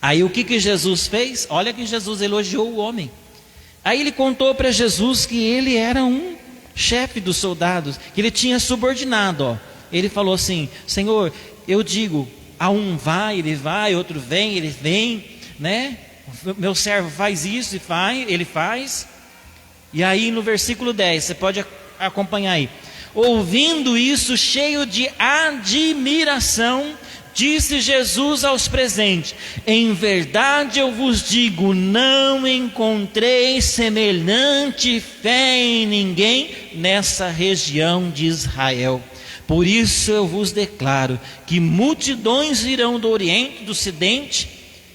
Speaker 1: Aí o que Jesus fez? Olha que Jesus elogiou o homem. Aí ele contou para Jesus que ele era um chefe dos soldados, que ele tinha subordinado, ó. Ele falou assim: Senhor, eu digo, a um vai, ele vai, outro vem, ele vem, né? Meu servo faz isso e ele faz. E aí no versículo 10, você pode acompanhar aí. Ouvindo isso, cheio de admiração, disse Jesus aos presentes: em verdade eu vos digo, não encontrei semelhante fé em ninguém nessa região de Israel. Por isso eu vos declaro que multidões virão do Oriente, do Ocidente,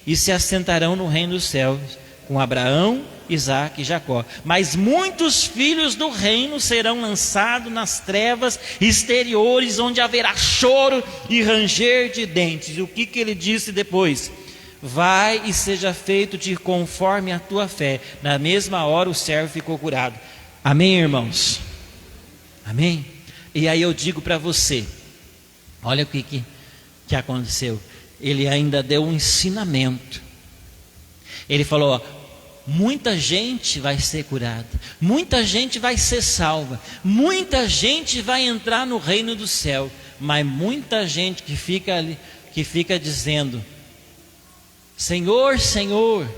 Speaker 1: e se assentarão no reino dos céus, com Abraão, Isaque e Jacó. Mas muitos filhos do reino serão lançados nas trevas exteriores, onde haverá choro e ranger de dentes. E o que ele disse depois? Vai e seja feito-te conforme a tua fé. Na mesma hora o servo ficou curado. Amém, irmãos? Amém? E aí eu digo para você, olha o que aconteceu. Ele ainda deu um ensinamento. Ele falou, ó, muita gente vai ser curada, muita gente vai ser salva, muita gente vai entrar no reino do céu, mas muita gente que fica dizendo, Senhor, Senhor.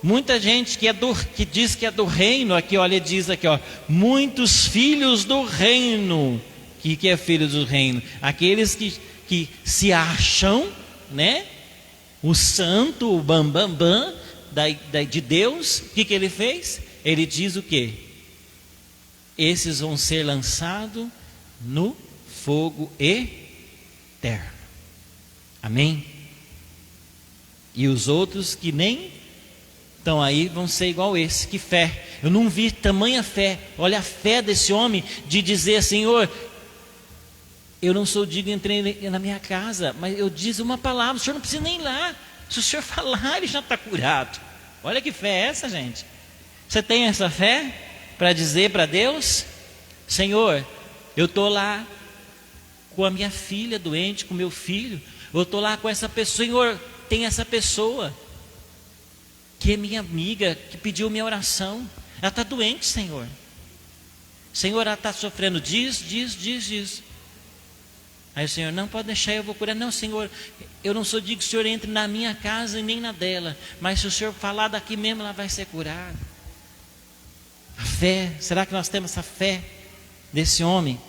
Speaker 1: Muita gente que diz que é do reino, aqui olha, diz aqui, ó, muitos filhos do reino. Que é filho do reino? Aqueles que se acham, né? O santo, o bambambam de Deus. O que ele fez? Ele diz o quê? Esses vão ser lançados no fogo eterno. Amém? E os outros que nem estão aí vão ser igual esse. Que fé! Eu não vi tamanha fé. Olha a fé desse homem de dizer, Senhor, eu não sou digno de entrar na minha casa, mas eu disse uma palavra, o senhor não precisa nem ir lá. Se o senhor falar, ele já está curado. Olha que fé é essa, gente. Você tem essa fé para dizer para Deus, Senhor, eu estou lá com a minha filha doente, com meu filho, eu estou lá com essa pessoa, Senhor, tem essa pessoa que é minha amiga, que pediu minha oração, ela está doente, Senhor. Senhor, ela está sofrendo disso. Aí o Senhor, não, pode deixar, eu vou curar. Não, Senhor, eu não sou digno que o Senhor entre na minha casa e nem na dela, mas se o Senhor falar daqui mesmo, ela vai ser curada. A fé, será que nós temos essa fé desse homem?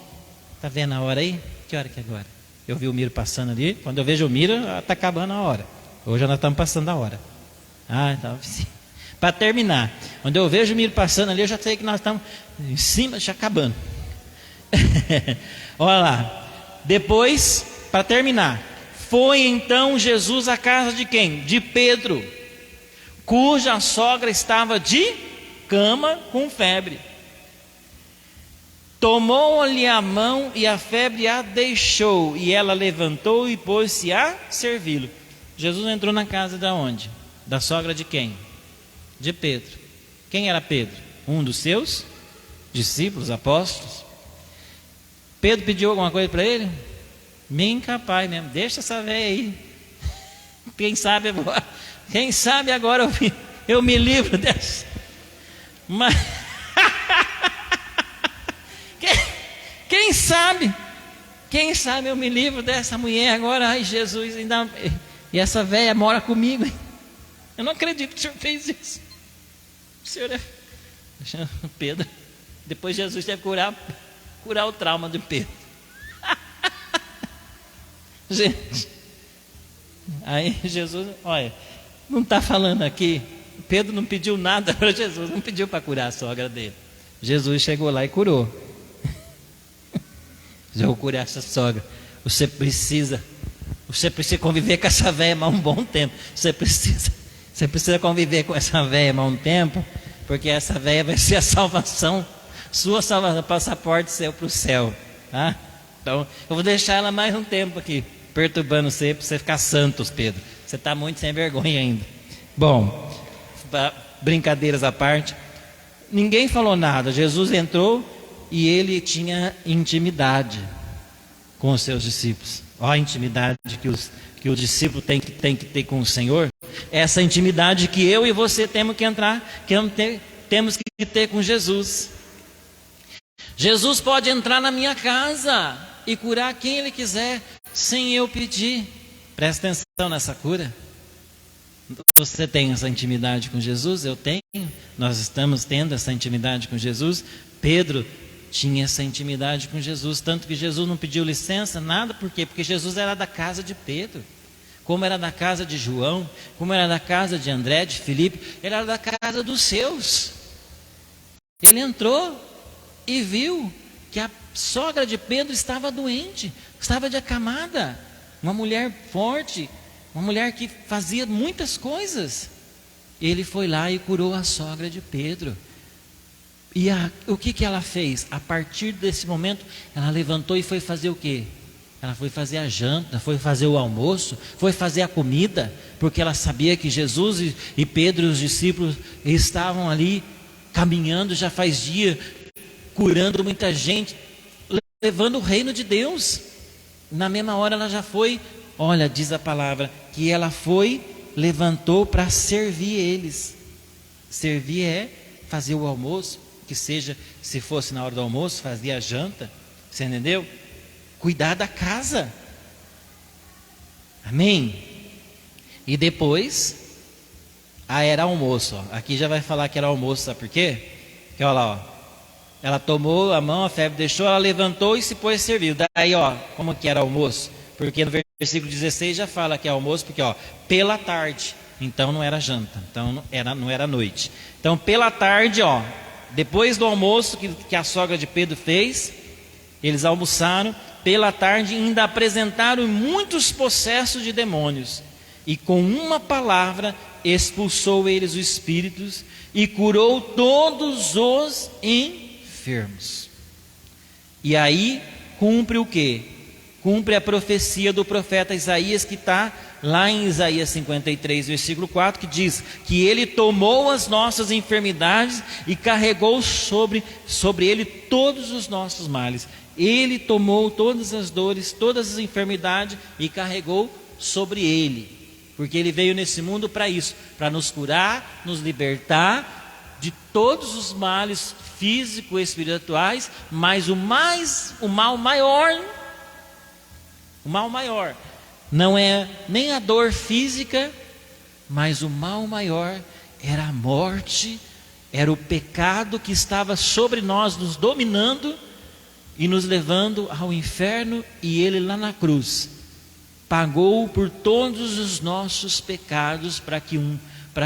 Speaker 1: Está vendo a hora aí? Que hora que é agora? Eu vi o Miro passando ali, quando eu vejo o Miro, está acabando a hora. Hoje nós estamos passando a hora. Então, para terminar, quando eu vejo o Miro passando ali, eu já sei que nós estamos em cima, já acabando. Olha lá. Depois, para terminar, foi então Jesus à casa de quem? De Pedro, cuja sogra estava de cama com febre. Tomou-lhe a mão e a febre a deixou, e ela levantou e pôs-se a servi-lo. Jesus entrou na casa de onde? Da sogra de quem? De Pedro. Quem era Pedro? Um dos seus discípulos, apóstolos. Pedro pediu alguma coisa para ele? Bem incapaz mesmo, deixa essa velha aí. Quem sabe agora eu me livro dessa. Mas quem sabe eu me livro dessa mulher agora. Ai, Jesus, ainda. E essa velha mora comigo. Eu não acredito que o senhor fez isso. O senhor é Pedro. Depois Jesus deve curar o trauma de Pedro. Gente, aí Jesus, olha, não está falando aqui, Pedro não pediu nada para Jesus, não pediu para curar a sogra dele. Jesus chegou lá e curou. Eu vou curar essa sogra. Você precisa conviver com essa velha mais um bom tempo. Você precisa conviver com essa velha mais um tempo, porque essa velha vai ser a salvação, sua salvação, passaporte seu para o céu, tá? Então, eu vou deixar ela mais um tempo aqui, perturbando você, para você ficar santos, Pedro. Você está muito sem vergonha ainda. Bom, brincadeiras à parte, ninguém falou nada. Jesus entrou e ele tinha intimidade com os seus discípulos. Olha a intimidade que o discípulo tem que ter com o Senhor. Essa intimidade que eu e você temos que entrar, temos que ter com Jesus. Jesus pode entrar na minha casa e curar quem Ele quiser, sem eu pedir. Presta atenção nessa cura. Você tem essa intimidade com Jesus? Eu tenho. Nós estamos tendo essa intimidade com Jesus. Pedro tinha essa intimidade com Jesus, tanto que Jesus não pediu licença, nada. Por quê? Porque Jesus era da casa de Pedro, como era da casa de João, como era da casa de André, de Filipe. Ele era da casa dos seus. Ele entrou e viu que a sogra de Pedro estava doente, estava de acamada, uma mulher forte, uma mulher que fazia muitas coisas. Ele foi lá e curou a sogra de Pedro. E o que ela fez? A partir desse momento, ela levantou e foi fazer o quê? Ela foi fazer a janta, foi fazer o almoço, foi fazer a comida, porque ela sabia que Jesus e Pedro, os discípulos, estavam ali caminhando já faz dia, curando muita gente, levando o reino de Deus. Na mesma hora ela já foi, olha, diz a palavra, que ela foi, levantou para servir eles. Servir é fazer o almoço, que seja, se fosse na hora do almoço, fazia a janta, você entendeu? Cuidar da casa. Amém? E depois, era almoço, ó. Aqui já vai falar que era almoço, sabe por quê? Porque olha lá, ó. Ela tomou a mão, a febre deixou, ela levantou e se pôs a servir. Daí, ó, como que era almoço? Porque no versículo 16 já fala que é almoço, porque ó, pela tarde. Então não era janta, então não era noite. Então pela tarde, ó, depois do almoço que a sogra de Pedro fez, eles almoçaram. Pela tarde ainda apresentaram muitos possessos de demônios. E com uma palavra expulsou eles os espíritos e curou todos os enfermos. E aí cumpre o quê? Cumpre a profecia do profeta Isaías, que está lá em Isaías 53, versículo 4, que diz que ele tomou as nossas enfermidades e carregou sobre ele todos os nossos males. Ele tomou todas as dores, todas as enfermidades e carregou sobre ele, porque ele veio nesse mundo para isso, para nos curar, nos libertar de todos os males físicos e espirituais. Mas o mal maior não é nem a dor física, mas o mal maior era a morte, era o pecado que estava sobre nós, nos dominando e nos levando ao inferno. E ele lá na cruz pagou por todos os nossos pecados, para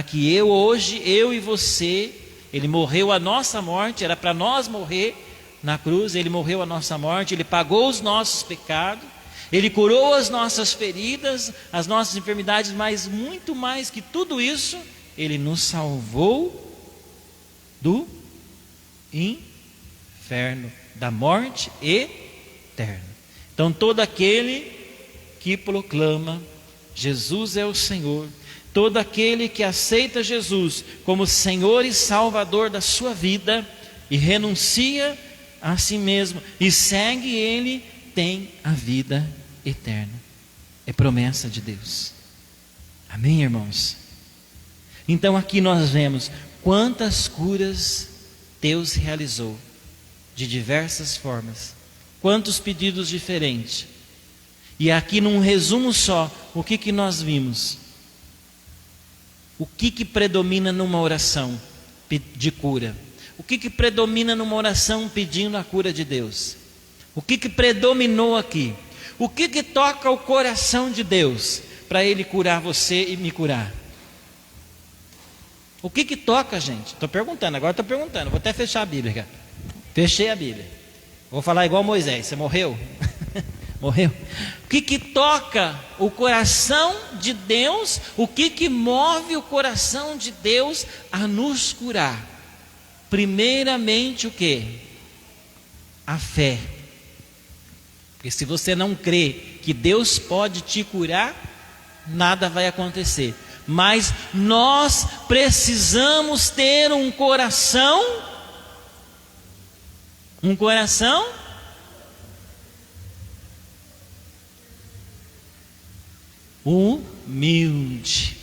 Speaker 1: que eu e você, ele morreu a nossa morte, era para nós morrer na cruz, ele morreu a nossa morte, ele pagou os nossos pecados, ele curou as nossas feridas, as nossas enfermidades, mas muito mais que tudo isso, ele nos salvou do inferno, da morte eterna. Então todo aquele que proclama Jesus é o Senhor, todo aquele que aceita Jesus como Senhor e Salvador da sua vida e renuncia a si mesmo e segue Ele, tem a vida eterna. É promessa de Deus. Amém, irmãos? Então aqui nós vemos quantas curas Deus realizou de diversas formas, quantos pedidos diferentes. E aqui num resumo só, o que nós vimos? O que predomina numa oração de cura? O que predomina numa oração pedindo a cura de Deus? O que predominou aqui? O que toca o coração de Deus para Ele curar você e me curar? O que toca, gente? Estou perguntando, vou até fechar a Bíblia, cara. Fechei a Bíblia. Vou falar igual Moisés, você morreu? Morreu? O que toca o coração de Deus? O que move o coração de Deus a nos curar? Primeiramente o quê? A fé. Porque se você não crê que Deus pode te curar, nada vai acontecer. Mas nós precisamos ter um coração humilde,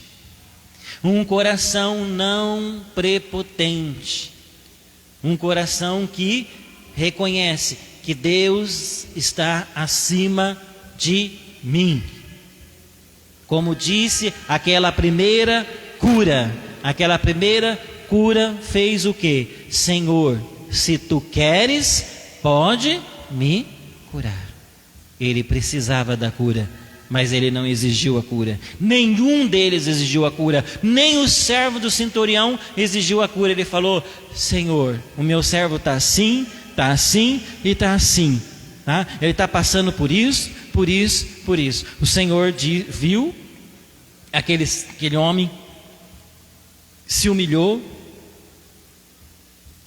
Speaker 1: um coração não prepotente, Um coração que reconhece que Deus está acima de mim. Como disse, aquela primeira cura fez o quê? Senhor, se tu queres, pode me curar. Ele precisava da cura, mas ele não exigiu a cura. Nenhum deles exigiu a cura. Nem o servo do centurião exigiu a cura. Ele falou: Senhor, o meu servo está assim e está assim. Tá? Ele está passando por isso. O Senhor viu aquele homem, se humilhou,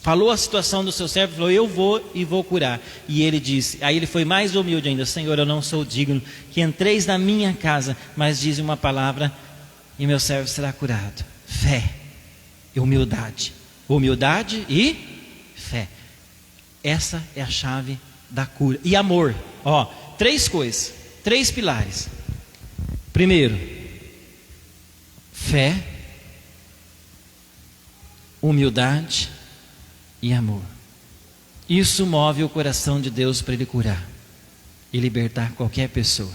Speaker 1: falou a situação do seu servo, falou: eu vou curar. E ele disse, aí ele foi mais humilde ainda: Senhor, eu não sou digno que entreis na minha casa, mas dize uma palavra e meu servo será curado. Fé e humildade e fé. Essa é a chave da cura. E amor, 3 coisas, 3 pilares. Primeiro, fé, humildade e amor. Isso move o coração de Deus para Ele curar e libertar qualquer pessoa.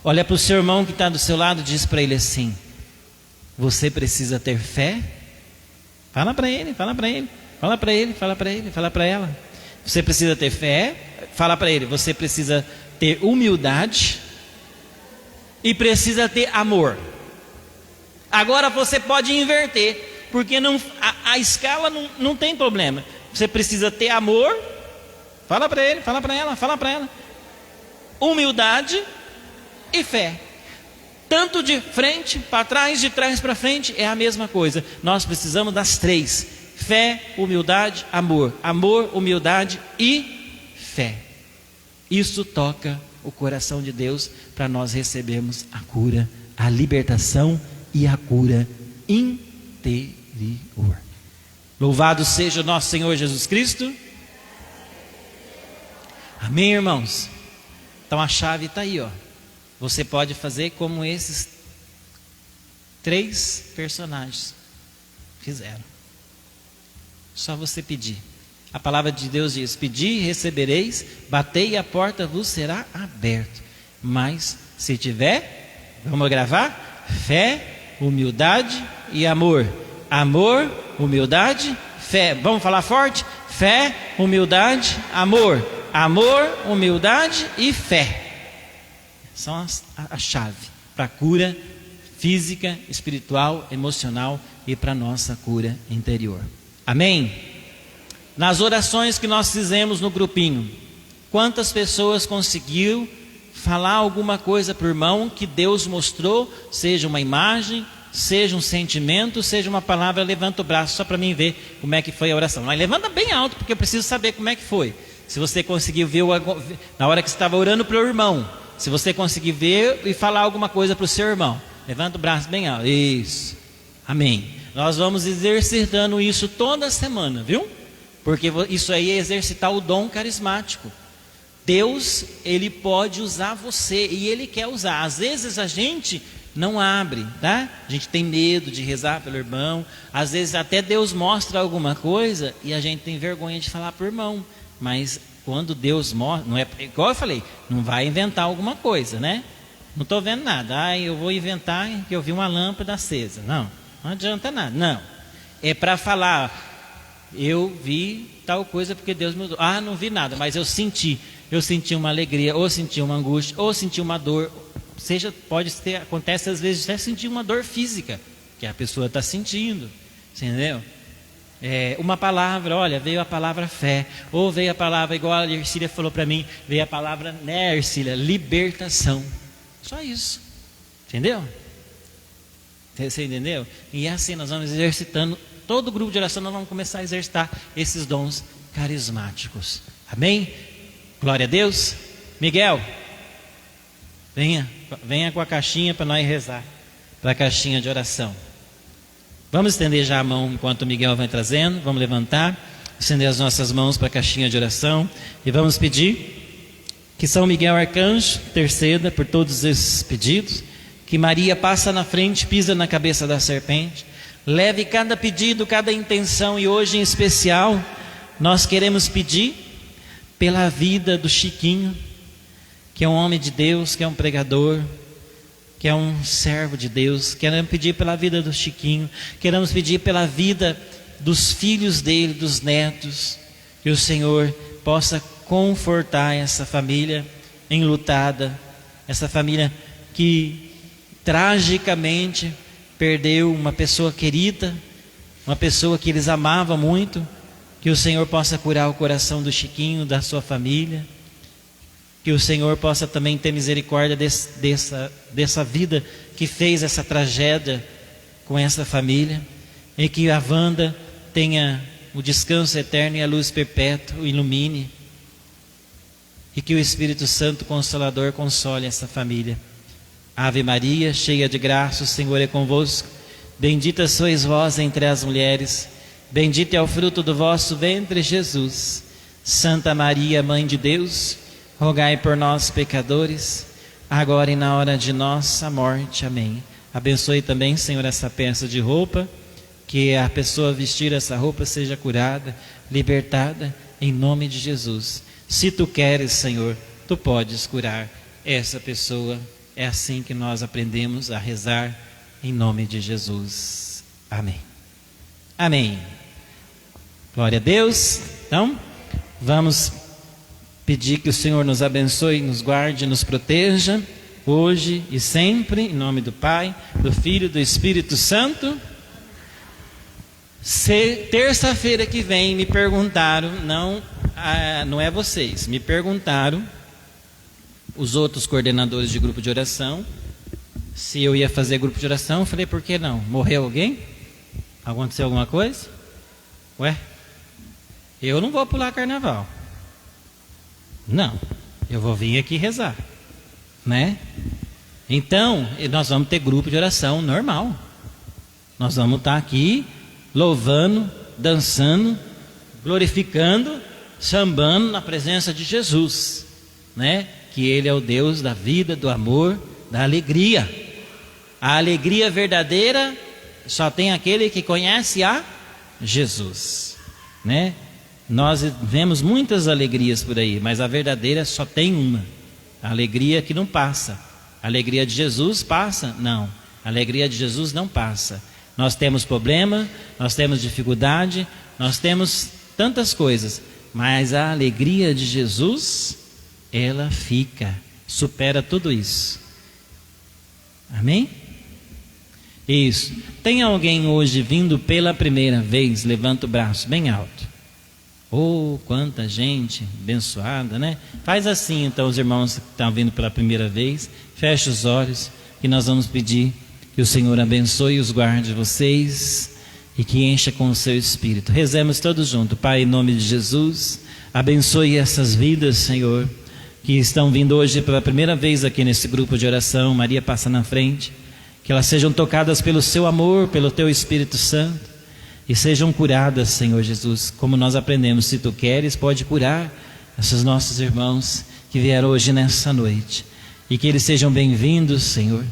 Speaker 1: Olha para o seu irmão que está do seu lado e diz para ele assim: você precisa ter fé. Fala para ele, fala para ela. Você precisa ter fé. Fala para ele: você precisa ter humildade e precisa ter amor. Agora você pode inverter, porque a escala não tem problema. Você precisa ter amor. Fala para ele, fala para ela. Humildade e fé. Tanto de frente para trás, de trás para frente, é a mesma coisa. Nós precisamos das 3: fé, humildade, amor. Amor, humildade e fé. Isso toca o coração de Deus para nós recebermos a cura, a libertação e a cura interior. Louvado seja o nosso Senhor Jesus Cristo. Amém, irmãos? Então a chave está aí, Você pode fazer como esses 3 personagens fizeram. Só você pedir. A palavra de Deus diz: pedi e recebereis, batei e a porta vos será aberta. Mas se tiver, vamos gravar? Fé, humildade e amor. Amor, humildade, fé. Vamos falar forte? Fé, humildade, amor. Amor, humildade e fé. São a chave para a cura física, espiritual, emocional e para a nossa cura interior. Amém? Nas orações que nós fizemos no grupinho, quantas pessoas conseguiu falar alguma coisa para o irmão que Deus mostrou, seja uma imagem, seja um sentimento, seja uma palavra? Levanta o braço só para mim ver como é que foi a oração. Mas levanta bem alto, porque eu preciso saber como é que foi. Se você conseguiu ver na hora que você estava orando para o irmão, se você conseguir ver e falar alguma coisa para o seu irmão, levanta o braço bem alto. Isso. Amém. Nós vamos exercitando isso toda semana, viu? Porque isso aí é exercitar o dom carismático. Deus, Ele pode usar você e Ele quer usar. Às vezes a gente não abre, tá? A gente tem medo de rezar pelo irmão. Às vezes até Deus mostra alguma coisa e a gente tem vergonha de falar para o irmão. Mas quando Deus mostra, não é igual eu falei, não vai inventar alguma coisa, né? Não estou vendo nada. Eu vou inventar que eu vi uma lâmpada acesa. Não adianta nada. Não. É para falar: eu vi tal coisa porque Deus me usou. Não vi nada, mas eu senti uma alegria, ou senti uma angústia, ou senti uma dor. Acontece às vezes até sentir uma dor física, que a pessoa está sentindo, entendeu? Uma palavra, olha, veio a palavra fé, ou veio a palavra, igual a Ercília falou para mim, veio a palavra, né, Ercília, libertação. Só isso, entendeu? Você entendeu? E assim nós vamos exercitando. Todo grupo de oração nós vamos começar a exercitar esses dons carismáticos. Amém? Glória a Deus. Miguel, venha com a caixinha para nós rezar, para a caixinha de oração. Vamos estender já a mão enquanto o Miguel vai trazendo. Vamos levantar, estender as nossas mãos para a caixinha de oração e vamos pedir que São Miguel Arcanjo interceda por todos esses pedidos, que Maria passa na frente, pisa na cabeça da serpente. Leve cada pedido, cada intenção, e hoje em especial nós queremos pedir pela vida do Chiquinho, que é um homem de Deus, que é um pregador, que é um servo de Deus. Queremos pedir pela vida do Chiquinho, queremos pedir pela vida dos filhos dele, dos netos, que o Senhor possa confortar essa família enlutada, essa família que tragicamente perdeu uma pessoa querida, uma pessoa que eles amavam muito. Que o Senhor possa curar o coração do Chiquinho, da sua família. Que o Senhor possa também ter misericórdia dessa vida que fez essa tragédia com essa família. E que a Wanda tenha o descanso eterno e a luz perpétua o ilumine. E que o Espírito Santo Consolador console essa família. Ave Maria, cheia de graça, o Senhor é convosco. Bendita sois vós entre as mulheres. Bendito é o fruto do vosso ventre, Jesus. Santa Maria, Mãe de Deus, rogai por nós, pecadores, agora e na hora de nossa morte. Amém. Abençoe também, Senhor, essa peça de roupa, que a pessoa vestir essa roupa seja curada, libertada, em nome de Jesus. Se tu queres, Senhor, tu podes curar essa pessoa. É assim que nós aprendemos a rezar, em nome de Jesus. Amém. Amém. Glória a Deus. Então, vamos pedir que o Senhor nos abençoe, nos guarde, nos proteja, hoje e sempre, em nome do Pai, do Filho e do Espírito Santo. Terça-feira que vem me perguntaram, não é vocês, me perguntaram, os outros coordenadores de grupo de oração, se eu ia fazer grupo de oração. Eu falei, por que não? Morreu alguém? Aconteceu alguma coisa? Ué? Eu não vou pular carnaval. Não, eu vou vir aqui rezar, né? Então, nós vamos ter grupo de oração normal. Nós vamos estar aqui louvando, dançando, glorificando, sambando na presença de Jesus, né? Que Ele é o Deus da vida, do amor, da alegria. A alegria verdadeira só tem aquele que conhece a Jesus, né? Nós vemos muitas alegrias por aí, mas a verdadeira só tem uma. A alegria que não passa. A alegria de Jesus passa? Não. A alegria de Jesus não passa. Nós temos problema, nós temos dificuldade, nós temos tantas coisas, mas a alegria de Jesus, ela fica, supera tudo isso. Amém? Isso. Tem alguém hoje vindo pela primeira vez? Levanta o braço bem alto. Oh, quanta gente abençoada, né? Faz assim, então, os irmãos que estão vindo pela primeira vez, fecha os olhos, que nós vamos pedir que o Senhor abençoe e os guarde vocês e que encha com o seu Espírito. Rezemos todos juntos. Pai, em nome de Jesus, abençoe essas vidas, Senhor, que estão vindo hoje pela primeira vez aqui nesse grupo de oração. Maria passa na frente. Que elas sejam tocadas pelo seu amor, pelo teu Espírito Santo, e sejam curadas, Senhor Jesus, como nós aprendemos. Se tu queres, pode curar esses nossos irmãos que vieram hoje nessa noite, e que eles sejam bem-vindos, Senhor,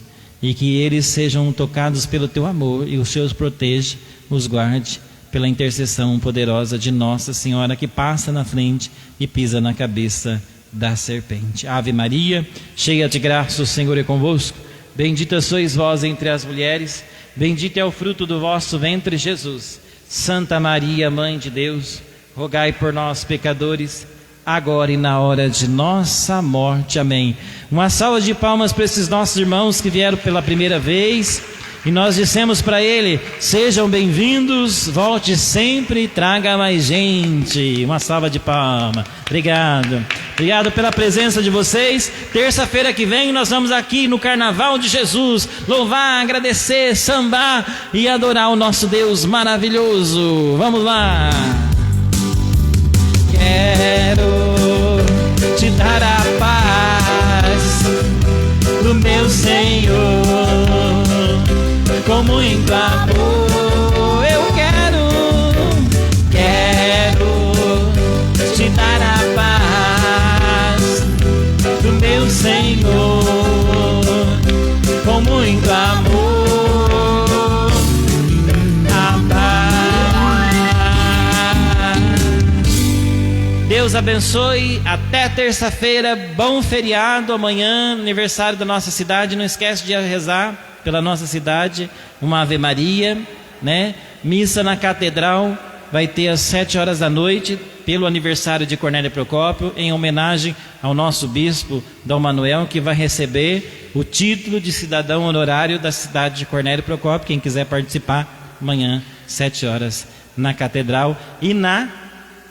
Speaker 1: e que eles sejam tocados pelo teu amor, e o Senhor os proteja, os guarde, pela intercessão poderosa de Nossa Senhora, que passa na frente e pisa na cabeça da serpente. Ave Maria, cheia de graça, o Senhor é convosco. Bendita sois vós entre as mulheres, bendito é o fruto do vosso ventre, Jesus. Santa Maria, Mãe de Deus, rogai por nós, pecadores, agora e na hora de nossa morte. Amém. Uma salva de palmas para esses nossos irmãos que vieram pela primeira vez. E nós dissemos para ele: sejam bem-vindos, volte sempre, traga mais gente. Uma salva de palmas. Obrigado. Obrigado pela presença de vocês. Terça-feira que vem nós vamos aqui no Carnaval de Jesus louvar, agradecer, sambar e adorar o nosso Deus maravilhoso. Vamos lá. Quero te dar a paz do meu Senhor, com muito amor. Eu quero te dar a paz do meu Senhor, com muito amor. A paz abençoe. Até terça-feira. Bom feriado. Amanhã, aniversário da nossa cidade. Não esquece de rezar pela nossa cidade uma Ave Maria, né? Missa na Catedral vai ter às 7 horas da noite, pelo aniversário de Cornélio Procópio, em homenagem ao nosso bispo Dom Manuel, que vai receber o título de cidadão honorário da cidade de Cornélio Procópio. Quem quiser participar, amanhã, 7 horas, na Catedral. E na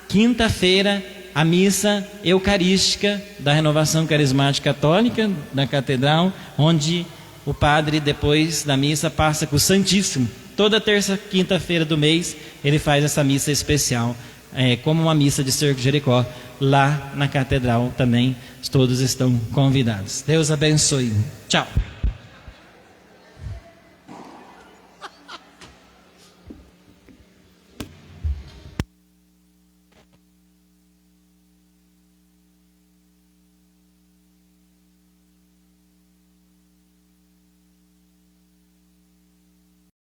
Speaker 1: quinta-feira, a missa eucarística da Renovação Carismática Católica na Catedral, onde o padre, depois da missa, passa com o Santíssimo. Toda terça, quinta-feira do mês, ele faz essa missa especial, como uma missa de Cerco de Jericó, lá na Catedral também. Todos estão convidados. Deus abençoe. Tchau.